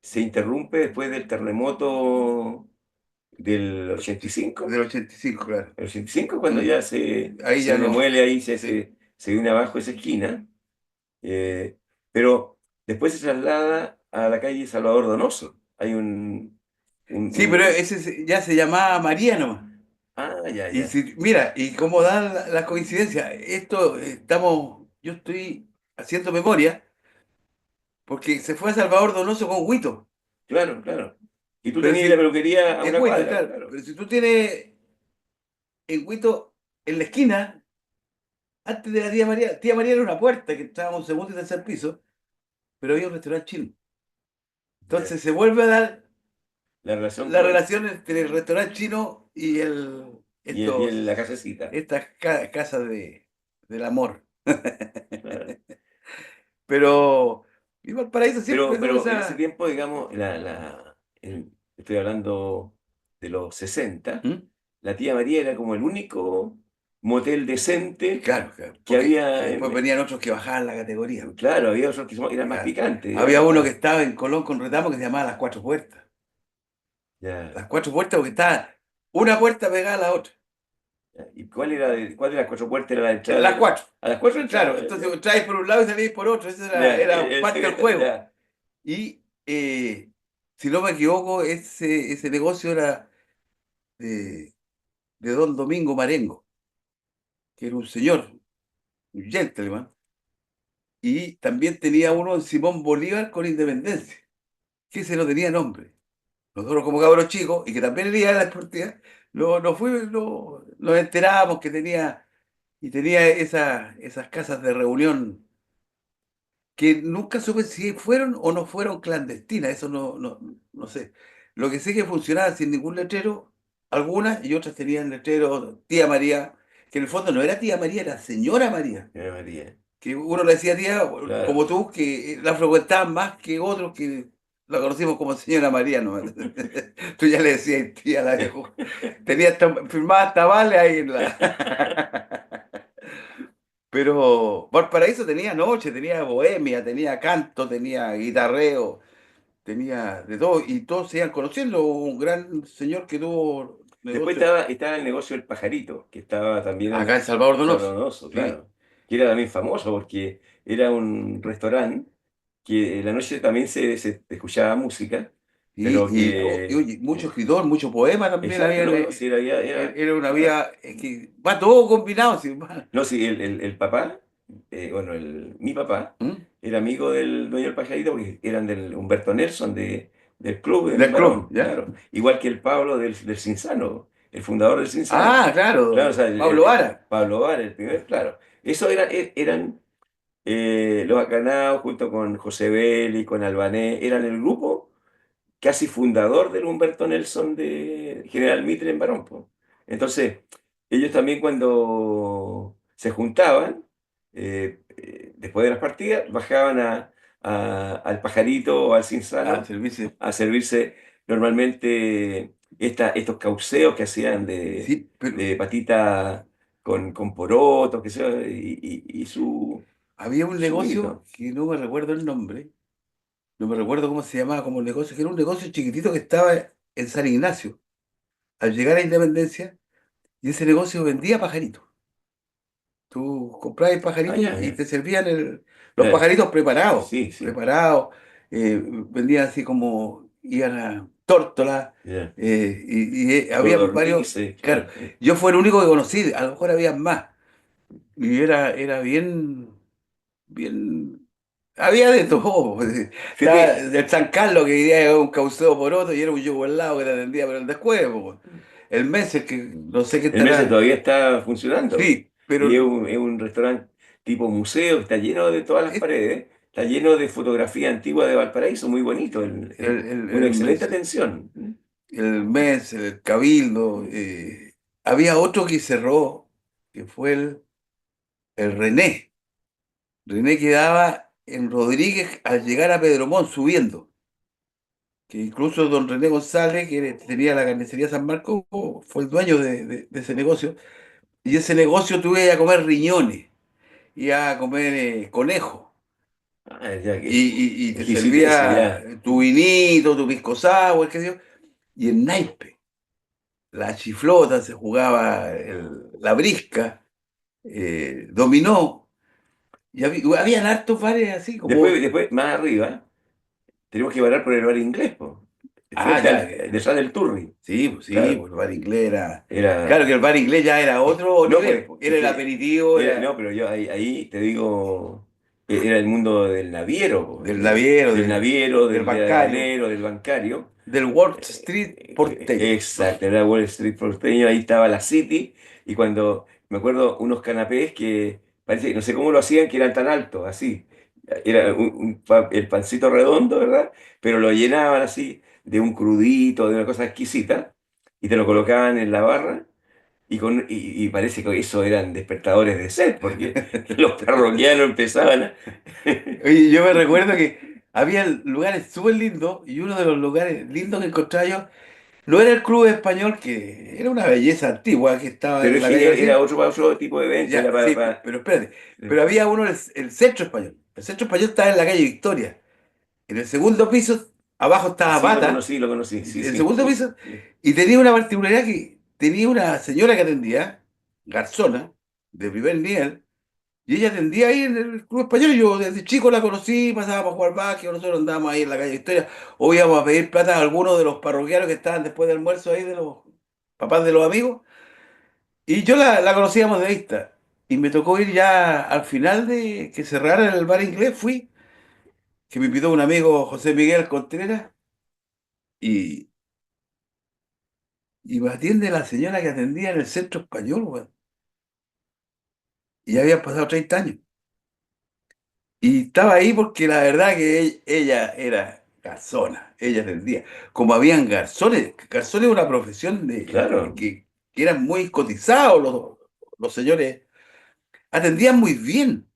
Speaker 1: se interrumpe después del terremoto del 85.
Speaker 2: del 85, claro.
Speaker 1: El 85 cuando
Speaker 2: Mm,
Speaker 1: ya se,
Speaker 2: ahí
Speaker 1: se
Speaker 2: ya no.
Speaker 1: demuele ahí,
Speaker 2: Sí.
Speaker 1: se viene abajo esa esquina. eh, pero después se traslada a la calle Salvador Donoso. Hay
Speaker 2: Sí, pero
Speaker 1: un-
Speaker 2: ya se llamaba María nomás.
Speaker 1: Ah, ya,
Speaker 2: Y
Speaker 1: ya.
Speaker 2: si, mira, y cómo dan la coincidencia, yo estoy haciendo memoria, porque se fue a Salvador Donoso con Huito.
Speaker 1: Claro, claro. Y tú
Speaker 2: Pero
Speaker 1: tenías la
Speaker 2: si,
Speaker 1: peluquería a
Speaker 2: es
Speaker 1: una
Speaker 2: Huito,
Speaker 1: cuadra,
Speaker 2: claro,
Speaker 1: claro.
Speaker 2: pero si tú tienes en Huito, en la esquina, antes de la tía María era una puerta que estábamos en segundo y tercer piso, pero había un restaurante chino.
Speaker 1: Ya.
Speaker 2: Entonces se vuelve a dar
Speaker 1: La relación
Speaker 2: la
Speaker 1: con...
Speaker 2: relación entre el restaurante chino y
Speaker 1: La casecita.
Speaker 2: estas casas del amor.
Speaker 1: Claro.
Speaker 2: Pero igual Paraíso siempre tuvo
Speaker 1: Pero en ese
Speaker 2: esa.
Speaker 1: tiempo, digamos, estoy hablando de los 60,
Speaker 2: ¿Mm?
Speaker 1: la tía María era como el único motel decente
Speaker 2: Claro, claro,
Speaker 1: que
Speaker 2: porque
Speaker 1: había,
Speaker 2: después venían otros que bajaban la categoría.
Speaker 1: claro, había otros que eran más
Speaker 2: Claro.
Speaker 1: picantes,
Speaker 2: Había
Speaker 1: digamos,
Speaker 2: uno que
Speaker 1: más,
Speaker 2: estaba en Colón con Retamo que se llamaba Las Cuatro Puertas.
Speaker 1: ya,
Speaker 2: Las Cuatro Puertas porque estaba una puerta pegada a la otra.
Speaker 1: ya. ¿Y cuál de las cuatro puertas era la entrada
Speaker 2: Las cuatro.
Speaker 1: a las cuatro
Speaker 2: Claro,
Speaker 1: entradas?
Speaker 2: entonces traes por un lado y salís por otro. Ese
Speaker 1: Ya,
Speaker 2: era
Speaker 1: el
Speaker 2: parte del
Speaker 1: secreto,
Speaker 2: juego.
Speaker 1: ya,
Speaker 2: Y si no me equivoco, ese negocio era de, de don Domingo Marengo, que era un señor, un gentleman, y también tenía uno en Simón Bolívar con Independencia, que ese no tenía nombre. Nosotros como cabros chicos, y que también iba a la esportiva, nos enterábamos que tenía esas casas de reunión que nunca supe si fueron o no fueron clandestinas, eso no sé. Lo que sé que funcionaban sin ningún letrero, algunas y otras tenían letrero tía María, que en el fondo no era tía María, era señora María,
Speaker 1: ya, María,
Speaker 2: que uno le decía tía,
Speaker 1: claro.
Speaker 2: como tú, que la frecuentaban más que otros que la conocimos como señora María, ¿no? Tú ya le decías tía a la vieja. Tenía firmada hasta vale ahí en la. Pero Valparaíso tenía noche, tenía bohemia, tenía canto, tenía guitarreo, tenía de todo, y todos se iban conociendo. Un gran señor que tuvo
Speaker 1: Después
Speaker 2: negocio
Speaker 1: estaba el negocio del pajarito, que estaba también
Speaker 2: acá en Salvador Donoso.
Speaker 1: sabroso,
Speaker 2: Sí,
Speaker 1: claro, que era también famoso porque era un restaurante que en la noche también se escuchaba música, pero
Speaker 2: y, oye, mucho escritor, mucho poema también
Speaker 1: exacto,
Speaker 2: había.
Speaker 1: no, sí,
Speaker 2: Era una
Speaker 1: claro.
Speaker 2: vida que va todo combinado. Sí, va.
Speaker 1: No, sí, el papá, bueno, mi papá,
Speaker 2: ¿Mm?
Speaker 1: era amigo del dueño del pajarito porque eran del Humberto Nelson, del club en
Speaker 2: Del club,
Speaker 1: Barón,
Speaker 2: ¿ya?
Speaker 1: claro. Igual que el Pablo del Cinzano, el fundador del Cinzano.
Speaker 2: Ah,
Speaker 1: Claro, o sea,
Speaker 2: claro, Pablo Vara.
Speaker 1: Pablo Bar, el primer, claro. Eso eran los Acanaos junto con José Belli, con Albanés, eran el grupo casi fundador del Humberto Nelson de General Mitre en Barón, po. Entonces, ellos también cuando se juntaban, después de las partidas, bajaban al Pajarito o al
Speaker 2: Al
Speaker 1: Cinzano
Speaker 2: servicio.
Speaker 1: a servirse normalmente estos causeos que hacían
Speaker 2: Sí, pero
Speaker 1: de patita con porotos, que sea, y
Speaker 2: había un
Speaker 1: su
Speaker 2: negocio
Speaker 1: vinito.
Speaker 2: que no me recuerdo el nombre. No me recuerdo cómo se llamaba como el negocio, que era un negocio chiquitito que estaba en San Ignacio, al llegar a Independencia, y ese negocio vendía pajaritos. Tú comprabas
Speaker 1: Ah,
Speaker 2: pajaritos
Speaker 1: ya,
Speaker 2: y
Speaker 1: ya.
Speaker 2: te servían los
Speaker 1: Ya,
Speaker 2: pajaritos preparados,
Speaker 1: sí, sí,
Speaker 2: preparados, vendían así como, iban a tórtola,
Speaker 1: ya.
Speaker 2: había varios,
Speaker 1: Codornices,
Speaker 2: claro,
Speaker 1: claro, sí.
Speaker 2: yo fue el único que conocí, a lo mejor había más, y era bien, bien había de todo. Pues. Estaba
Speaker 1: Fíjate,
Speaker 2: el San Carlos que diría que era un cauceo por otro y era un yugoslavo que te atendía por el descuevo. Pues. El Messer, que no sé qué
Speaker 1: el Mese
Speaker 2: estará.
Speaker 1: todavía está funcionando.
Speaker 2: Sí,
Speaker 1: Y
Speaker 2: pero
Speaker 1: es un restaurante tipo museo, está lleno de todas las
Speaker 2: es-
Speaker 1: paredes, está lleno de fotografía antigua de Valparaíso, muy bonito, una
Speaker 2: el
Speaker 1: excelente
Speaker 2: Messer,
Speaker 1: atención.
Speaker 2: el Messer, el Cabildo. Había otro que cerró, que fue el René. René quedaba en Rodríguez al llegar a Pedro Montt subiendo. Que incluso don René González, tenía la carnicería San Marcos, fue el dueño de ese negocio. Y ese negocio tuve a comer riñones, y a comer conejo.
Speaker 1: Ah, ya que
Speaker 2: Y te
Speaker 1: exquisitez,
Speaker 2: servía
Speaker 1: ya.
Speaker 2: tu vinito, tu pisco sour, qué sé yo. Y el naipe, la chiflota, se jugaba la brisca, dominó. Y habían hartos bares así
Speaker 1: Después,
Speaker 2: como...
Speaker 1: después, más arriba, tenemos que parar por el bar inglés, po.
Speaker 2: Ah, ya,
Speaker 1: Detrás del Turri.
Speaker 2: sí,
Speaker 1: Claro,
Speaker 2: pues el bar inglés era... Claro
Speaker 1: era.
Speaker 2: que el bar inglés ya era otro
Speaker 1: No,
Speaker 2: nivel,
Speaker 1: pues,
Speaker 2: pues.
Speaker 1: es
Speaker 2: Era el
Speaker 1: que
Speaker 2: aperitivo,
Speaker 1: no,
Speaker 2: era
Speaker 1: pero yo ahí te digo, era el mundo del naviero, po,
Speaker 2: del naviero,
Speaker 1: del naviero,
Speaker 2: del
Speaker 1: del
Speaker 2: bancario,
Speaker 1: alero, del bancario.
Speaker 2: del Wall Street porteño.
Speaker 1: Exacto, era Wall Street porteño, ahí estaba la City, y cuando me acuerdo unos canapés que parece, no sé cómo lo hacían, que eran tan altos, así. Era el pancito redondo, ¿verdad? Pero lo llenaban así de un crudito, de una cosa exquisita, y te lo colocaban en la barra. Y parece que eso eran despertadores de sed, porque los parroquianos empezaban a...
Speaker 2: Oye, yo me recuerdo que había lugares súper lindos y uno de los lugares lindos que encontraba yo no era el Club Español, que era una belleza antigua que estaba
Speaker 1: Pero
Speaker 2: en
Speaker 1: es
Speaker 2: la
Speaker 1: que
Speaker 2: calle
Speaker 1: era
Speaker 2: Brasil.
Speaker 1: otro tipo de evento,
Speaker 2: Ya,
Speaker 1: era
Speaker 2: sí,
Speaker 1: para...
Speaker 2: pero espérate. Pero había uno, el Centro Español. El Centro Español estaba en la calle Victoria. En el segundo piso, abajo estaba
Speaker 1: Sí,
Speaker 2: Bata,
Speaker 1: lo conocí,
Speaker 2: en
Speaker 1: sí,
Speaker 2: el
Speaker 1: sí,
Speaker 2: segundo
Speaker 1: sí.
Speaker 2: piso, y tenía una particularidad que tenía una señora que atendía, garzona, de primer nivel, y ella atendía ahí en el Club Español. Yo desde chico la conocí, pasaba para jugar básquet, nosotros andábamos ahí en la calle Victoria, o íbamos a pedir plata a algunos de los parroquianos que estaban después del almuerzo ahí, de los papás de los amigos, y yo la conocíamos de vista. Y me tocó ir ya al final de que cerrara el bar inglés, fui, que me invitó un amigo José Miguel Contreras, y, y me atiende la señora que atendía en el Centro Español, weón. Y ya habían pasado 30 años. Y estaba ahí porque la verdad que ella era garzona, ella atendía. Como habían garzones, garzones es una profesión
Speaker 1: Claro,
Speaker 2: que eran muy cotizados los señores, atendían muy bien.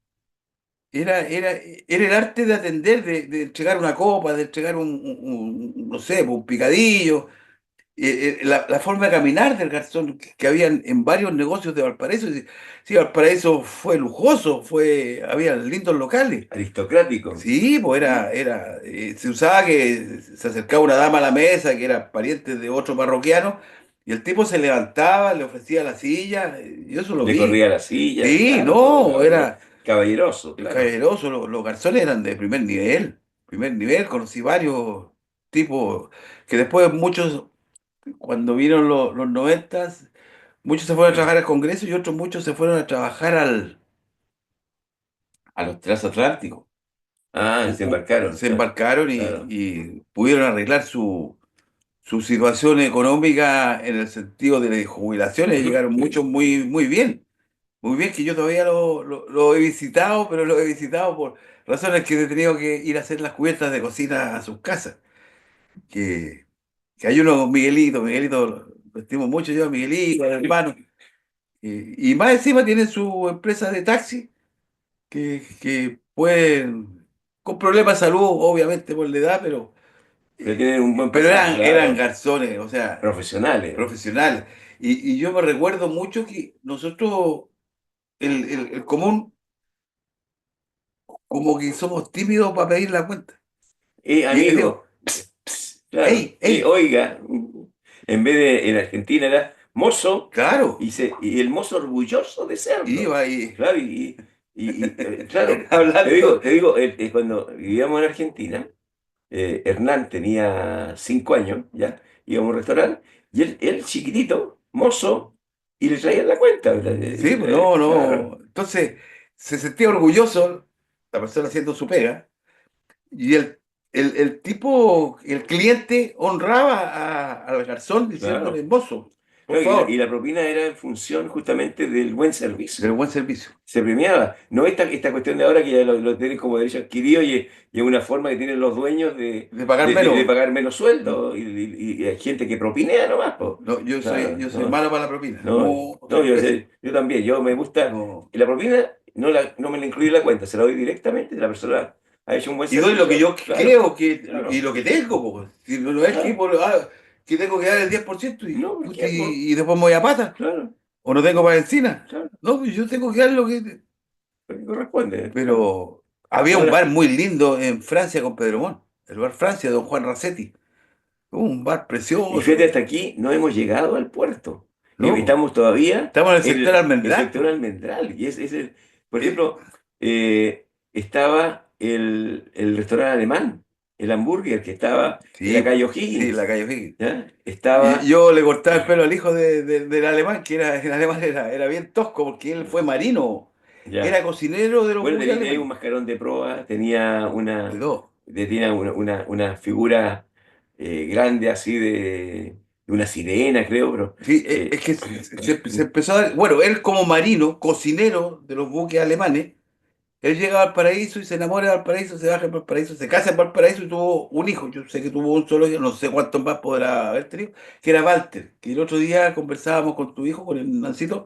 Speaker 2: Era el arte de atender, de entregar una copa, de entregar no sé, un picadillo, la forma de caminar del garzón que habían en varios negocios de Valparaíso. Sí, sí, Valparaíso fue lujoso, había lindos locales.
Speaker 1: aristocrático.
Speaker 2: Sí, pues se usaba que se acercaba una dama a la mesa que era pariente de otro parroquiano y el tipo se levantaba, le ofrecía la silla, yo eso lo
Speaker 1: Le
Speaker 2: vi.
Speaker 1: corría la silla,
Speaker 2: Sí,
Speaker 1: claro, todo,
Speaker 2: no, era
Speaker 1: caballeroso, claro.
Speaker 2: caballeroso, los garzones eran de primer nivel, conocí varios tipos que después muchos, cuando vieron los noventas, muchos se fueron a trabajar al Congreso y otros muchos se fueron a trabajar a los transatlánticos.
Speaker 1: Ah, se embarcaron,
Speaker 2: Se
Speaker 1: claro,
Speaker 2: embarcaron
Speaker 1: claro.
Speaker 2: y pudieron arreglar su situación económica en el sentido de jubilaciones. Llegaron muchos muy bien, que yo todavía lo he visitado, pero lo he visitado por razones que he tenido que ir a hacer las cubiertas de cocina a sus casas. Que, que hay uno, Miguelito, lo estimo mucho yo, a Miguelito, al hermano. Y más encima tienen su empresa de taxi que pueden, con problemas de salud, obviamente por la edad,
Speaker 1: Pero tienen un buen
Speaker 2: pero
Speaker 1: pasar,
Speaker 2: eran
Speaker 1: claro.
Speaker 2: garzones, o sea,
Speaker 1: Profesionales.
Speaker 2: profesionales. Y yo me recuerdo mucho que nosotros, el común, como que somos tímidos para pedir la cuenta. Y digo,
Speaker 1: Amigo, claro.
Speaker 2: hey, hey,
Speaker 1: Oiga, en vez de en Argentina era mozo
Speaker 2: claro,
Speaker 1: y el mozo orgulloso de serlo.
Speaker 2: iba ahí
Speaker 1: Claro, claro,
Speaker 2: hablando.
Speaker 1: te digo, cuando vivíamos en Argentina, Hernán tenía 5 años, ya, íbamos a un restaurante, y él chiquitito, mozo, y le traían la cuenta.
Speaker 2: Sí, pues no,
Speaker 1: Claro,
Speaker 2: no. Entonces, se sentía orgulloso la persona haciendo su pega. Y el tipo, el cliente honraba al garzón diciéndole,
Speaker 1: claro.
Speaker 2: mozo, por
Speaker 1: Claro, y
Speaker 2: favor,
Speaker 1: la propina era en función justamente del buen
Speaker 2: del
Speaker 1: servicio.
Speaker 2: buen servicio.
Speaker 1: Se premiaba. No esta cuestión de ahora que ya lo tienen como derecho adquirido y es una forma que tienen los dueños
Speaker 2: De pagar
Speaker 1: de
Speaker 2: menos.
Speaker 1: pagar menos
Speaker 2: Mm.
Speaker 1: sueldo y hay gente que propinea nomás, po.
Speaker 2: No,
Speaker 1: Claro,
Speaker 2: yo soy
Speaker 1: no,
Speaker 2: malo para la propina.
Speaker 1: no,
Speaker 2: No,
Speaker 1: no,
Speaker 2: tres pesos.
Speaker 1: yo también, yo me gusta.
Speaker 2: No.
Speaker 1: Y la propina no me la incluye en la cuenta, se la doy directamente, la persona ha hecho un buen
Speaker 2: Y doy lo que
Speaker 1: servicio,
Speaker 2: yo
Speaker 1: claro,
Speaker 2: creo y
Speaker 1: claro,
Speaker 2: lo que tengo, po. Si no es que,
Speaker 1: claro.
Speaker 2: que tengo que dar el 10%
Speaker 1: No, ¿por qué?
Speaker 2: y después me voy a pata.
Speaker 1: Claro,
Speaker 2: O no tengo para encina.
Speaker 1: claro,
Speaker 2: No, pues yo tengo que dar lo que...
Speaker 1: lo que corresponde, claro.
Speaker 2: Pero había un
Speaker 1: Ahora,
Speaker 2: bar muy lindo en Francia con Pedro Montt. El bar Francia, Don Juan Racetti. Un bar
Speaker 1: y fíjate,
Speaker 2: precioso,
Speaker 1: hasta aquí no hemos llegado al puerto.
Speaker 2: ¿no? Po.
Speaker 1: Estamos todavía
Speaker 2: Estamos en el
Speaker 1: en
Speaker 2: sector
Speaker 1: el
Speaker 2: Almendral,
Speaker 1: sector
Speaker 2: po.
Speaker 1: almendral. Por
Speaker 2: Eh,
Speaker 1: ejemplo, estaba el restaurante alemán, el hamburger que estaba en
Speaker 2: sí,
Speaker 1: la calle
Speaker 2: po, sí, la
Speaker 1: O'Higgins.
Speaker 2: calle O'Higgins.
Speaker 1: ¿Ya?
Speaker 2: Y
Speaker 1: Estaba,
Speaker 2: yo le cortaba el pelo al hijo del alemán, que era, el alemán era bien tosco, porque él fue marino.
Speaker 1: ya.
Speaker 2: Era cocinero de los
Speaker 1: Bueno,
Speaker 2: buques
Speaker 1: tenía un
Speaker 2: alemanes.
Speaker 1: mascarón de proa,
Speaker 2: De todo.
Speaker 1: tenía una figura grande así de una sirena, creo, pero
Speaker 2: Sí,
Speaker 1: eh,
Speaker 2: es que se empezó a dar. Bueno, él como marino, cocinero de los buques alemanes, él llega a Valparaíso y se enamora de Valparaíso, se baja en Valparaíso, se casa en Valparaíso y tuvo un hijo. Yo sé que tuvo un solo hijo, no sé cuántos más podrá haber tenido, que era Walter, que el otro día conversábamos con tu hijo, con el Nancito,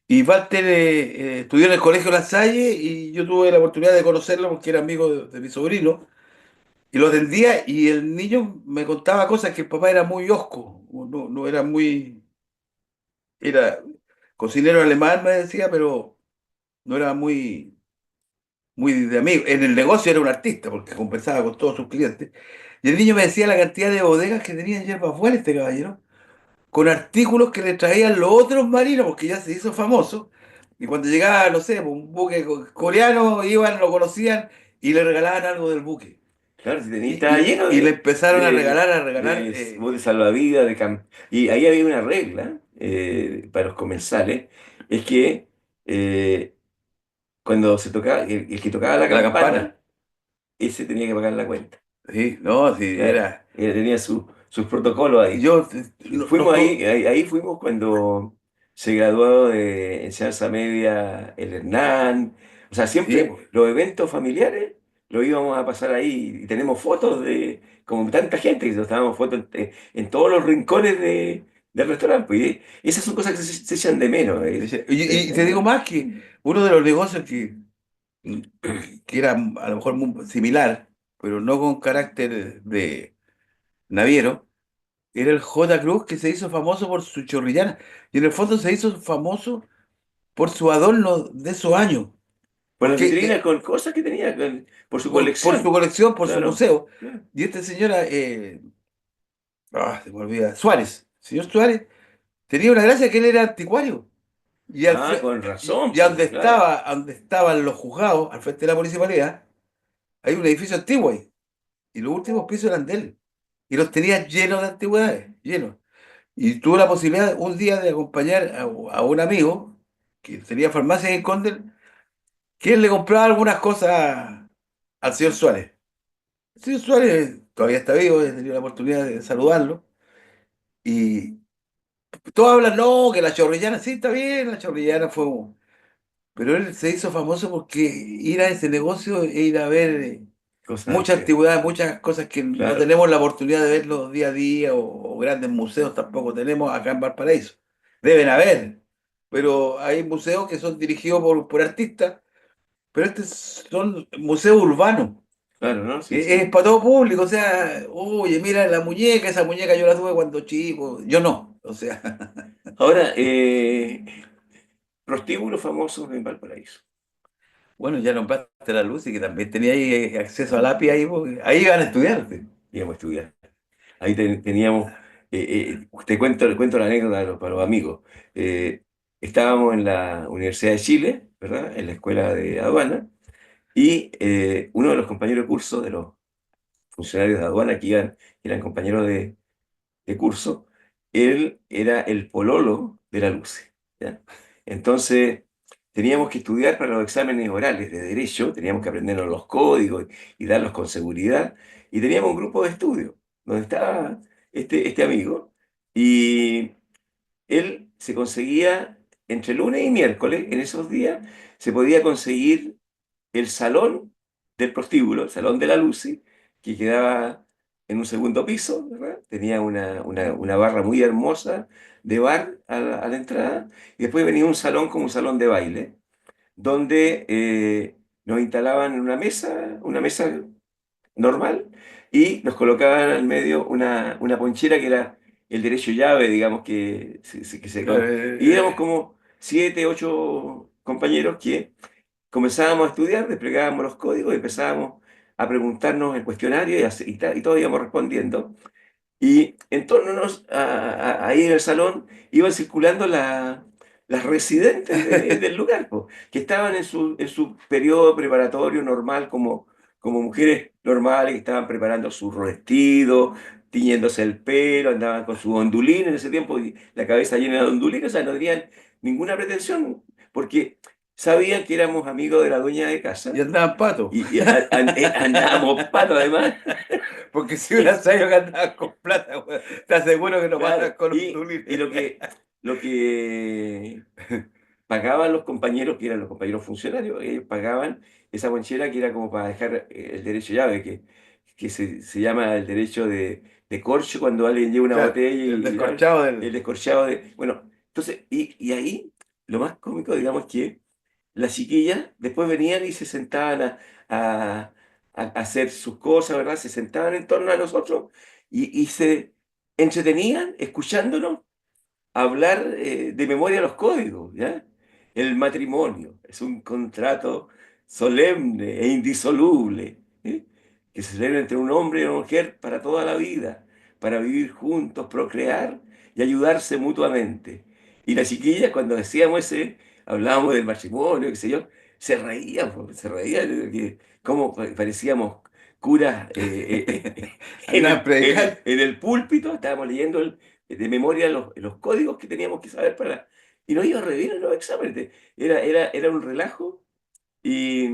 Speaker 2: y Walter estudió en el Colegio La Salle y yo tuve la oportunidad de conocerlo porque era amigo de mi sobrino. Y lo atendía y el niño me contaba cosas que el papá era muy hosco, no era muy, era cocinero alemán, me decía, pero no era muy de amigo. En el negocio era un artista porque conversaba con todos sus clientes. Y el niño me decía la cantidad de bodegas que tenía en Yerba Buena este caballero, con artículos que le traían los otros marinos, porque ya se hizo famoso. Y cuando llegaba, no sé, un buque coreano, iban, lo conocían y le regalaban algo del buque.
Speaker 1: claro, si tenía,
Speaker 2: Y,
Speaker 1: estaba lleno
Speaker 2: y le empezaron a regalar,
Speaker 1: botes salvavidas, y ahí había una regla para los comensales, es que eh, cuando se tocaba, el que tocaba la
Speaker 2: la campana.
Speaker 1: campana, ese tenía que pagar la cuenta.
Speaker 2: Sí, no, sí,
Speaker 1: Claro,
Speaker 2: era.
Speaker 1: tenía sus protocolos ahí.
Speaker 2: Yo,
Speaker 1: Fuimos ahí fuimos cuando se graduó de enseñanza media el Hernán. O sea,
Speaker 2: sí, pues.
Speaker 1: siempre los eventos familiares los íbamos a pasar ahí. Y tenemos fotos de, como tanta gente, que nos estábamos fotos en todos los rincones del restaurante. Pues, y esas son cosas que se echan de menos.
Speaker 2: Y te digo más que uno de los negocios que era a lo mejor muy similar, pero no con carácter de naviero, era el J. Cruz que se hizo famoso por su chorrillana. Y en el fondo se hizo famoso por su adorno de esos años.
Speaker 1: Por las
Speaker 2: Porque
Speaker 1: vitrinas con cosas que tenía, por su
Speaker 2: por su
Speaker 1: colección.
Speaker 2: colección, por su
Speaker 1: Claro.
Speaker 2: museo.
Speaker 1: Claro.
Speaker 2: Y esta señora, se me olvida, Suárez, señor Suárez, tenía una gracia que él era anticuario. Y,
Speaker 1: Ah, con razón,
Speaker 2: y a
Speaker 1: pues, claro.
Speaker 2: donde estaban los juzgados, al frente de la municipalidad, hay un edificio antiguo ahí. Y los últimos pisos eran de él. Y los tenía llenos de antigüedades, llenos. Y tuve la posibilidad un día de acompañar a un amigo que tenía farmacia en Conde, que él le compraba algunas cosas al señor Suárez. El señor Suárez todavía está vivo, he tenido la oportunidad de saludarlo. Y todos hablan, no, que la chorrillana, sí, está bien, la chorrillana fue pero él se hizo famoso porque ir a ese negocio e ir a ver
Speaker 1: Cosas
Speaker 2: mucha
Speaker 1: que,
Speaker 2: antigüedad, muchas cosas que no
Speaker 1: claro,
Speaker 2: tenemos la oportunidad de verlos día a día o grandes museos tampoco tenemos acá en Valparaíso. Deben haber, pero hay museos que son dirigidos por artistas, pero estos son museos urbanos.
Speaker 1: claro, ¿no? Sí, sí.
Speaker 2: Es para todo público, o sea, oye, mira la muñeca, esa muñeca yo la tuve cuando chico, yo no, o sea,
Speaker 1: Ahora, prostíbulos famosos en Valparaíso.
Speaker 2: bueno, ya nombraste la luz y que también tenía ahí acceso a lápiz ahí, porque ahí iban a estudiar. Sí.
Speaker 1: Íbamos a estudiar. Ahí teníamos, le cuento la anécdota para los amigos. Eh, Estábamos en la Universidad de Chile, ¿verdad? En la escuela de aduana, y uno de los compañeros de curso, de los funcionarios de aduana que eran compañeros de curso, él era el pololo de la Luce, ¿ya? Entonces, teníamos que estudiar para los exámenes orales de derecho, teníamos que aprendernos los códigos y darlos con seguridad, y teníamos un grupo de estudio donde estaba este amigo, y él se conseguía entre lunes y miércoles, en esos días, se podía conseguir el salón del prostíbulo, el salón de la Lucy, que quedaba en un segundo piso, ¿verdad? Tenía una barra muy hermosa de bar a la entrada, y después venía un salón como un salón de baile, donde nos instalaban en una mesa normal, y nos colocaban al medio una ponchera que era el derecho llave, digamos,
Speaker 2: Claro,
Speaker 1: y éramos como 7, 8 compañeros que comenzábamos a estudiar, desplegábamos los códigos y empezábamos a preguntarnos el cuestionario y todos íbamos respondiendo. Y en torno ahí en el salón iban circulando las residentes del lugar, po, que estaban en su periodo preparatorio normal como mujeres normales que estaban preparando su vestido, tiñéndose el pelo, andaban con su ondulín en ese tiempo y la cabeza llena de ondulín, o sea, no tenían ninguna pretensión porque sabían que éramos amigos de la dueña de
Speaker 2: y
Speaker 1: casa
Speaker 2: andaban pato.
Speaker 1: y andábamos pato además.
Speaker 2: Porque si hubieran sabido que andaban con plata, weón, te aseguro que no pasan
Speaker 1: Claro,
Speaker 2: con un
Speaker 1: y
Speaker 2: dulce.
Speaker 1: lo que pagaban los compañeros, que eran los compañeros funcionarios, ellos pagaban esa bonchera que era como para dejar el derecho llave, que se llama el derecho de corcho cuando alguien lleva una
Speaker 2: Claro,
Speaker 1: botella
Speaker 2: el
Speaker 1: y
Speaker 2: descorchado
Speaker 1: el
Speaker 2: del.
Speaker 1: descorchado de... Bueno, entonces, y ahí lo más cómico, digamos, que las chiquillas después venían y se sentaban a- a hacer sus cosas, ¿verdad? Se sentaban en torno a nosotros y se entretenían escuchándonos hablar de memoria los códigos, ¿ya? El matrimonio es un contrato solemne e indisoluble, ¿eh? Que se celebra entre un hombre y una mujer para toda la vida, para vivir juntos, procrear y ayudarse mutuamente. Y las chiquillas, cuando decíamos hablábamos del matrimonio, qué sé yo, se reían, como parecíamos curas
Speaker 2: Andaban predicando.
Speaker 1: en el púlpito, estábamos leyendo de memoria los códigos que teníamos que saber para... Y nos iba re bien en los exámenes. Era un relajo y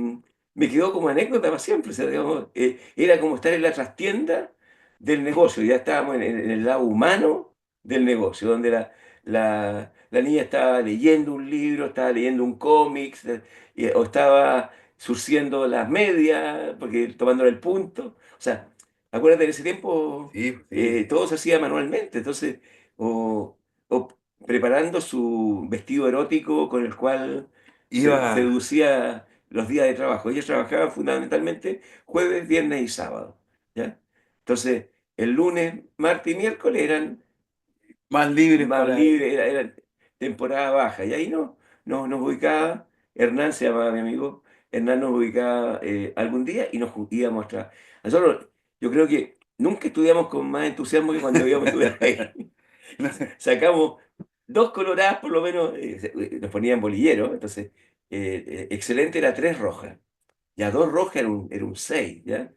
Speaker 1: me quedó como anécdota para siempre. O sea, digamos, era como estar en la trastienda del negocio. Ya estábamos en el lado humano del negocio, donde la niña estaba leyendo un libro, estaba leyendo un cómic, o estaba surciendo las medias, porque tomándole el punto. O sea, acuérdate, en ese tiempo
Speaker 2: Sí, sí.
Speaker 1: todo se hacía manualmente. Entonces, o preparando su vestido erótico con el cual
Speaker 2: Iba.
Speaker 1: seducía los días de trabajo. Ellos trabajaban fundamentalmente jueves, viernes y sábado, ¿ya? Entonces, el lunes, martes y miércoles eran
Speaker 2: Más libres
Speaker 1: más
Speaker 2: para.
Speaker 1: libres, era temporada baja. Y ahí nos ubicaba, Hernán se llamaba mi amigo, Hernán nos ubicaba algún día y íbamos a trabajar. Nosotros, yo creo que nunca estudiamos con más entusiasmo que cuando íbamos a estudiar ahí.
Speaker 2: No sé.
Speaker 1: Sacamos dos coloradas por lo menos, nos ponían bolillero, entonces excelente era tres rojas. Ya dos rojas era un seis, ¿ya?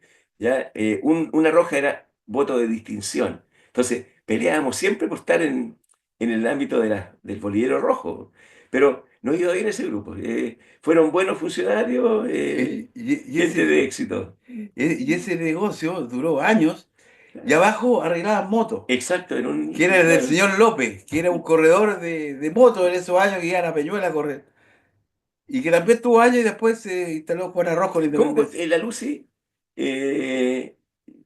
Speaker 1: Una roja era voto de distinción. Entonces, peleábamos siempre por estar en el ámbito del bolillero rojo. Pero nos iba bien ese grupo. Fueron buenos funcionarios,
Speaker 2: Y
Speaker 1: gente de
Speaker 2: ese,
Speaker 1: éxito.
Speaker 2: y ese negocio duró años y
Speaker 1: Claro.
Speaker 2: abajo arreglaban motos,
Speaker 1: Exacto, en
Speaker 2: que
Speaker 1: un
Speaker 2: era el del
Speaker 1: lugar.
Speaker 2: señor López, que era un corredor de motos en esos años que iban a Peñuela a correr. Y que también tuvo años y después se instaló Juan Arrojo en la
Speaker 1: ¿Cómo
Speaker 2: Independencia.
Speaker 1: la Lucy? eh,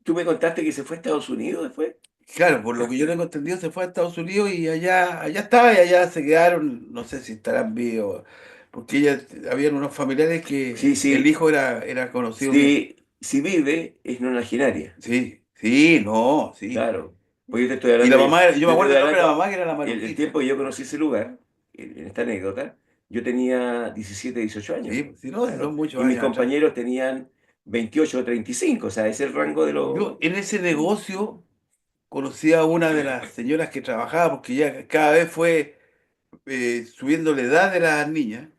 Speaker 1: tú me contaste que se fue a Estados Unidos después.
Speaker 2: Claro, por lo que yo tengo entendido, se fue a Estados Unidos y allá estaba y allá se quedaron, no sé si estarán vivos, porque ella, habían unos familiares
Speaker 1: Sí,
Speaker 2: que el
Speaker 1: sí,
Speaker 2: hijo era conocido bien.
Speaker 1: si vive, es nonagenaria.
Speaker 2: Sí, sí, no, sí.
Speaker 1: Claro, pues yo te estoy
Speaker 2: Y
Speaker 1: hablando,
Speaker 2: la mamá, yo me
Speaker 1: yo te
Speaker 2: acuerdo
Speaker 1: estoy
Speaker 2: el nombre de la
Speaker 1: hablando,
Speaker 2: mamá que era la
Speaker 1: el
Speaker 2: Marujita.
Speaker 1: tiempo que yo conocí ese lugar, en esta anécdota, yo tenía 17 18 años,
Speaker 2: Sí,
Speaker 1: pues,
Speaker 2: sí, no, si
Speaker 1: claro,
Speaker 2: son muchos
Speaker 1: y mis
Speaker 2: años atrás.
Speaker 1: compañeros tenían 28 o 35, o sea, ese es el rango de
Speaker 2: Yo
Speaker 1: los...
Speaker 2: en ese negocio conocí a una de las señoras que trabajaba, porque ya cada vez fue subiendo la edad de las niñas,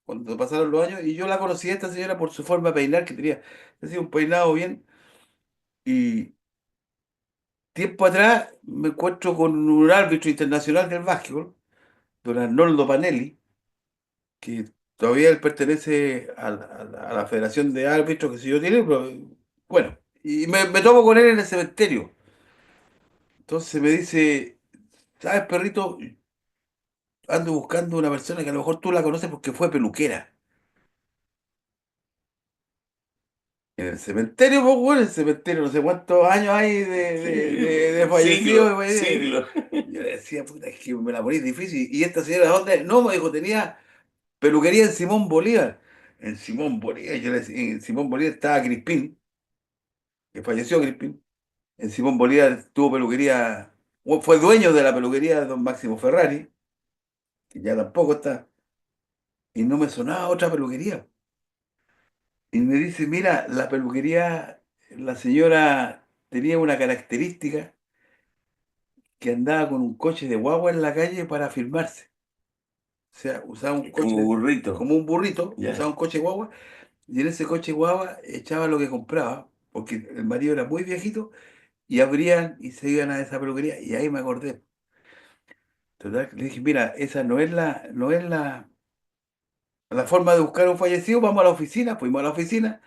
Speaker 2: cuando pasaron los años, y yo la conocí a esta señora por su forma de peinar, que tenía así un peinado bien, y tiempo atrás me encuentro con un árbitro internacional del básquetbol, don Arnoldo Panelli, que todavía él pertenece a la Federación de Árbitros que si yo tiene, pero bueno, y me tomo con él en el cementerio. Entonces me dice, ¿sabes, perrito? Ando buscando una persona que a lo mejor tú la conoces porque fue peluquera. En el cementerio, pues, bueno, en el cementerio, no sé cuántos años hay de fallecidos.
Speaker 1: Siglo, siglo.
Speaker 2: Yo le decía, puta, es que me la ponís difícil. ¿Y esta señora dónde? No, me dijo, tenía peluquería en Simón Bolívar. En Simón Bolívar, yo le decía, en Simón Bolívar estaba Crispín, que falleció Crispín. En Simón Bolívar tuvo peluquería, fue dueño de la peluquería de don Máximo Ferrari, que ya tampoco está, y no me sonaba otra peluquería. Y me dice, mira, la peluquería, la señora tenía una característica que andaba con un coche de guagua en la calle para firmarse. O sea, usaba un
Speaker 1: Como
Speaker 2: coche
Speaker 1: burrito.
Speaker 2: como un burrito, usaba
Speaker 1: Ya.
Speaker 2: un coche guagua, y en ese coche guagua echaba lo que compraba, porque el marido era muy viejito, y abrían y se iban a esa peluquería, y ahí me acordé. Total, le dije, mira, esa no es la forma de buscar a un fallecido, vamos a la oficina, fuimos a la oficina,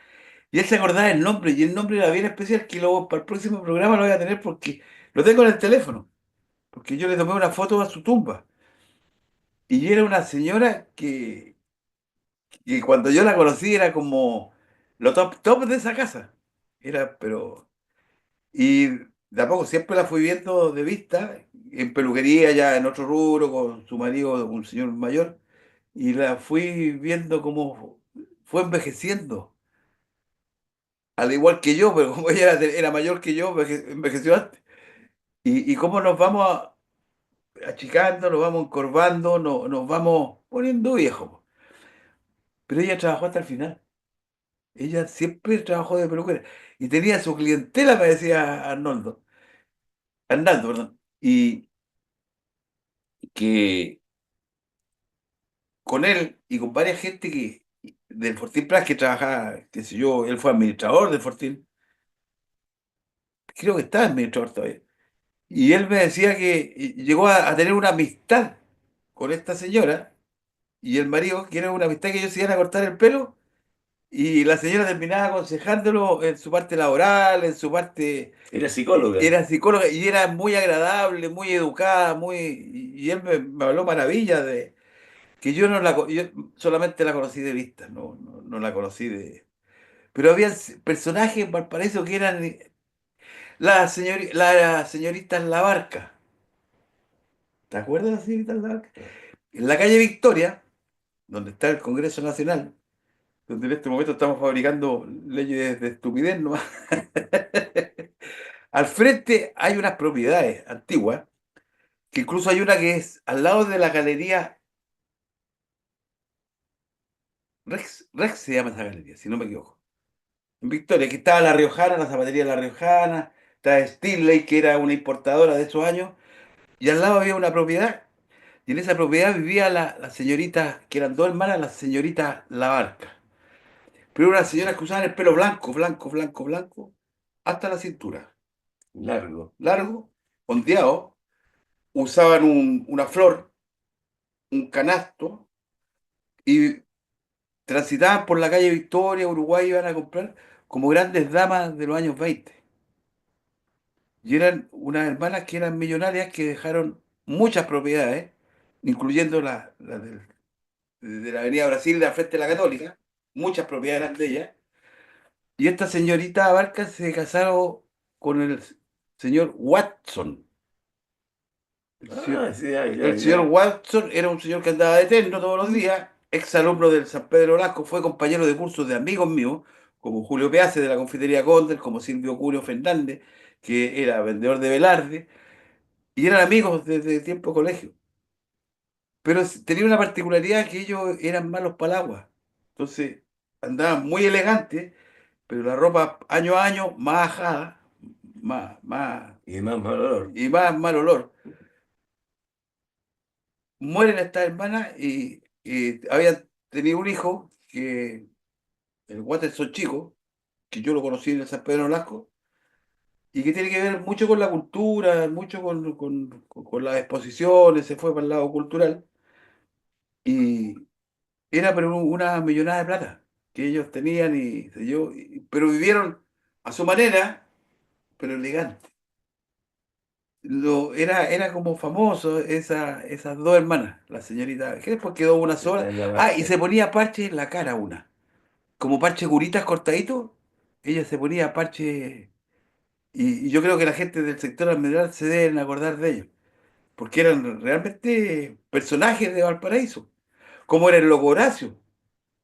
Speaker 2: y él se acordaba del nombre, y el nombre era bien especial, que luego para el próximo programa lo voy a tener porque lo tengo en el teléfono, porque yo le tomé una foto a su tumba, y era una señora que cuando yo la conocí era como lo top top de esa casa. Era, pero. Y de a poco siempre la fui viendo de vista, en peluquería, ya en otro rubro, con su marido, un señor mayor, y la fui viendo como fue envejeciendo. Al igual que yo, pero como ella era mayor que yo, envejeció antes. Y cómo nos vamos achicando, nos vamos encorvando, nos vamos poniendo viejos. Pero ella trabajó hasta el final. Ella siempre trabajó de peluquera y tenía su clientela, me decía Arnaldo, perdón, y que con él y con varias gente del Fortín Plaza que trabajaba, qué sé yo, él fue administrador del Fortín, creo que está administrador todavía. Y él me decía que llegó a tener una amistad con esta señora y el marido, que era una amistad que ellos se iban a cortar el pelo. Y la señora terminaba aconsejándolo en su parte laboral, en su parte.
Speaker 1: Era psicóloga.
Speaker 2: Era psicóloga y era muy agradable, muy educada, y él me habló maravillas de que yo no yo solamente la conocí de vista, no la conocí de. Pero había personajes en Valparaíso que eran la señorita en la barca. ¿Te acuerdas de la señorita en la barca? En la calle Victoria, donde está el Congreso Nacional, donde en este momento estamos fabricando leyes de estupidez, ¿no? Al frente hay unas propiedades antiguas, que incluso hay una que es al lado de la galería Rex se llama esa galería, si no me equivoco. En Victoria, que estaba La Riojana, la zapatería La Riojana, estaba Stinley, que era una importadora de esos años, y al lado había una propiedad, y en esa propiedad vivía la señorita, que eran dos hermanas, la señorita Labarca. Pero eran unas señoras que usaban el pelo blanco, blanco, blanco, blanco, hasta la cintura.
Speaker 1: Largo.
Speaker 2: Largo, ondeado, usaban una flor, un canasto, y transitaban por la calle Victoria, Uruguay, iban a comprar como grandes damas de los años 20. Y eran unas hermanas que eran millonarias que dejaron muchas propiedades, incluyendo la de la Avenida Brasil, de la frente de la Católica, muchas propiedades eran de ellas. Y esta señorita Abarca se casaron con el señor Watson. El señor,
Speaker 1: Ah, sí, ya, ya,
Speaker 2: el señor
Speaker 1: ya.
Speaker 2: Watson era un señor que andaba de terno todos los días, ex alumno del San Pedro Blasco, fue compañero de cursos de amigos míos, como Julio Peace de la Confitería Condel, como Silvio Curio Fernández, que era vendedor de Velarde, y eran amigos desde tiempo de colegio. Pero tenía una particularidad que ellos eran malos palabras. Entonces, andaban muy elegantes, pero la ropa año a año más ajada,
Speaker 1: Y más mal olor.
Speaker 2: y más mal olor. Mueren estas hermanas y habían tenido un hijo que el Watterson chico, que yo lo conocí en el San Pedro Nolasco, y que tiene que ver mucho con la cultura, mucho con las exposiciones, se fue para el lado cultural. era pero una millonada de plata que ellos tenían y sé yo, pero vivieron a su manera, pero elegante. Era como famoso esas dos hermanas, la señorita, que después quedó una sola.
Speaker 1: Natalia
Speaker 2: Ah, y se
Speaker 1: Baxter.
Speaker 2: ponía parche en la cara una, como parche curitas cortaditos, ella se ponía parche, y yo creo que la gente del sector almendral se deben acordar de ellos, porque eran realmente personajes de Valparaíso, como era el Loco Horacio.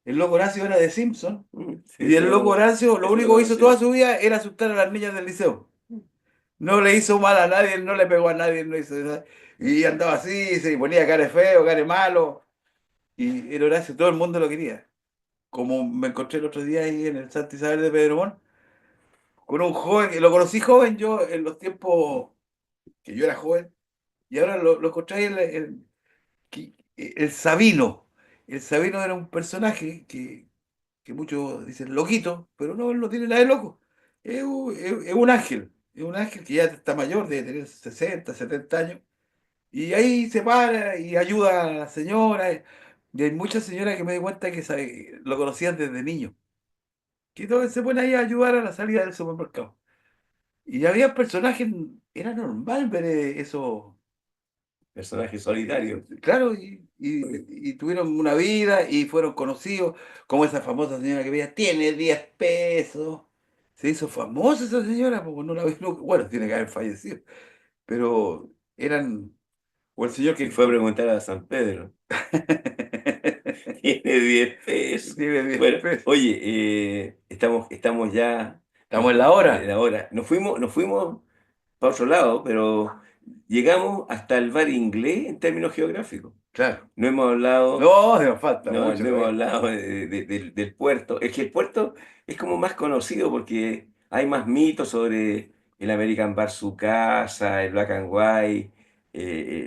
Speaker 2: El Loco Horacio era de Simpson,
Speaker 1: Sí,
Speaker 2: y el Loco Horacio lo
Speaker 1: ese lo
Speaker 2: único que hizo toda
Speaker 1: conocí.
Speaker 2: su vida era asustar a las niñas del liceo. No le hizo mal a nadie, no le pegó a nadie, no hizo nada. Y andaba así, se ponía cara de feo, cara de malo. Y el Horacio, todo el mundo lo quería. Como me encontré el otro día ahí en el Santa Isabel de Pedromón, con un joven, que lo conocí joven yo en los tiempos que yo era joven, y ahora lo encontré ahí el Sabino. El Sabino era un personaje que muchos dicen loquito, pero no, él no tiene nada de loco. Es un ángel que ya está mayor, debe tener 60 70 años. Y ahí se para y ayuda a la señora. Y hay muchas señoras que me di cuenta que lo conocían desde niño. Que todo se pone ahí a ayudar a la salida del supermercado. Y había personajes, era normal ver eso.
Speaker 1: Personaje solitario.
Speaker 2: Claro, y tuvieron una vida y fueron conocidos, como esa famosa señora que veía, tiene 10 pesos. Se hizo famosa esa señora, porque no la vi nunca. Bueno, tiene que haber fallecido, pero eran, o el señor
Speaker 1: Y
Speaker 2: que
Speaker 1: fue a preguntar a San Pedro. Tiene 10 pesos.
Speaker 2: tiene 10
Speaker 1: Bueno,
Speaker 2: pesos.
Speaker 1: oye, estamos ya
Speaker 2: Estamos en la
Speaker 1: en
Speaker 2: hora.
Speaker 1: la hora. Nos fuimos para otro lado, pero llegamos hasta el bar inglés en términos geográficos.
Speaker 2: Claro.
Speaker 1: No hemos hablado,
Speaker 2: No, nos falta
Speaker 1: no,
Speaker 2: mucho
Speaker 1: no hemos
Speaker 2: todavía.
Speaker 1: hablado del puerto. Es que el puerto es como más conocido porque hay más mitos sobre el American Bar Su Casa, el Black and White,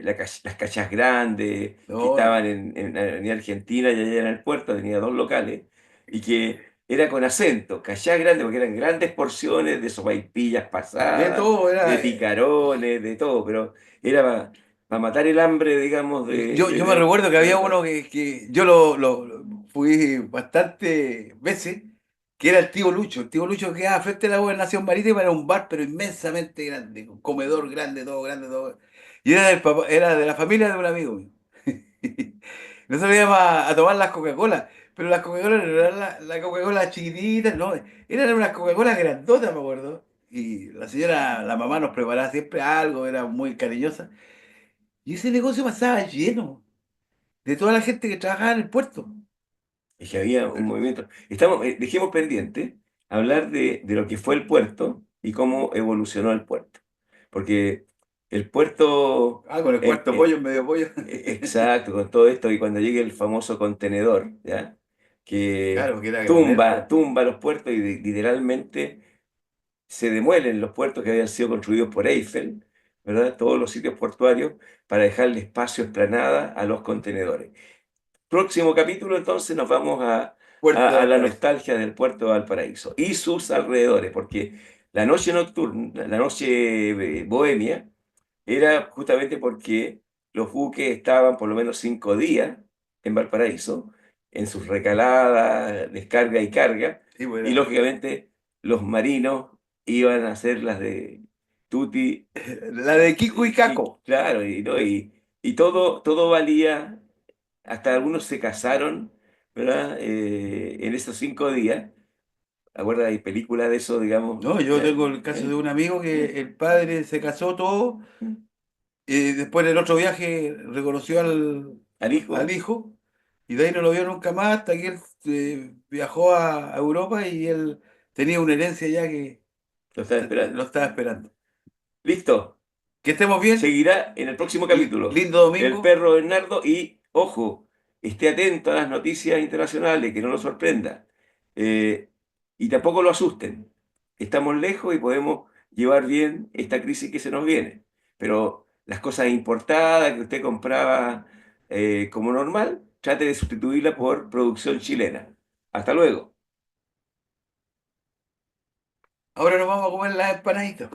Speaker 1: las cachas grandes que
Speaker 2: No,
Speaker 1: estaban en Avenida Argentina y allá en el puerto, tenía dos locales, y que era con acento, cachas grandes porque eran grandes porciones de sopaipillas
Speaker 2: de
Speaker 1: pasadas,
Speaker 2: todo
Speaker 1: de
Speaker 2: era.
Speaker 1: picarones, de todo, pero era para matar el hambre, digamos,
Speaker 2: Yo me recuerdo que
Speaker 1: de
Speaker 2: había
Speaker 1: los
Speaker 2: uno que yo lo fui bastante veces, que era el tío Lucho. El tío Lucho que quedaba frente a la gobernación marítima, era un bar, pero inmensamente grande, un comedor grande, todo grande, todo. Y era era de la familia de un amigo mío. Nosotros íbamos a tomar las Coca-Cola, pero las Coca-Cola no eran la Coca-Cola chiquitita, no, eran unas Coca-Cola grandotas, me acuerdo. Y la señora, la mamá nos preparaba siempre algo, era muy cariñosa. Y ese negocio pasaba lleno de toda la gente que trabajaba en el puerto.
Speaker 1: Es que había un movimiento. Dejemos pendiente hablar de lo que fue el puerto y cómo evolucionó el puerto. Porque el puerto,
Speaker 2: Ah, con el cuarto pollo, medio pollo.
Speaker 1: exacto, con todo esto, y cuando llegue el famoso contenedor, ¿ya? Que
Speaker 2: Claro, que era
Speaker 1: tumba,
Speaker 2: granel.
Speaker 1: tumba los puertos y literalmente se demuelen los puertos que habían sido construidos por Eiffel, ¿verdad? Todos los sitios portuarios para dejarle espacio, esplanada a los contenedores. Próximo capítulo, entonces, nos vamos
Speaker 2: Puerto
Speaker 1: a
Speaker 2: del
Speaker 1: la
Speaker 2: Paraíso.
Speaker 1: nostalgia del puerto de Valparaíso y sus alrededores, porque la noche nocturna, la noche bohemia, era justamente porque los buques estaban por lo menos 5 días en Valparaíso, en sus recaladas, descarga y carga,
Speaker 2: Sí, pues
Speaker 1: y
Speaker 2: era.
Speaker 1: lógicamente los marinos iban a hacer las de Tuti,
Speaker 2: La de Kiko y Caco.
Speaker 1: claro, ¿no? Y todo valía, hasta algunos se casaron, ¿verdad? En esos 5 días. ¿Acuerdas? Hay películas de eso, digamos.
Speaker 2: No, yo
Speaker 1: ¿Ya?
Speaker 2: tengo el caso de
Speaker 1: ¿Eh?
Speaker 2: un amigo
Speaker 1: ¿Eh?
Speaker 2: que el padre se casó todo, y después en el otro viaje reconoció
Speaker 1: ¿Al
Speaker 2: al
Speaker 1: hijo?
Speaker 2: hijo, y de ahí no lo vio nunca más hasta que él viajó a Europa y él tenía una herencia ya que
Speaker 1: Lo estaba
Speaker 2: lo
Speaker 1: esperando.
Speaker 2: estaba esperando.
Speaker 1: Listo.
Speaker 2: Que estemos bien,
Speaker 1: Seguirá en el próximo capítulo.
Speaker 2: lindo
Speaker 1: El
Speaker 2: domingo.
Speaker 1: perro Bernardo y, ojo, esté atento a las noticias internacionales, que no lo sorprenda. Eh, y tampoco lo asusten. Estamos lejos y podemos llevar bien esta crisis que se nos viene. Pero las cosas importadas que usted compraba como normal, trate de sustituirla por producción chilena. Hasta luego.
Speaker 2: Ahora nos vamos a comer las empanaditas.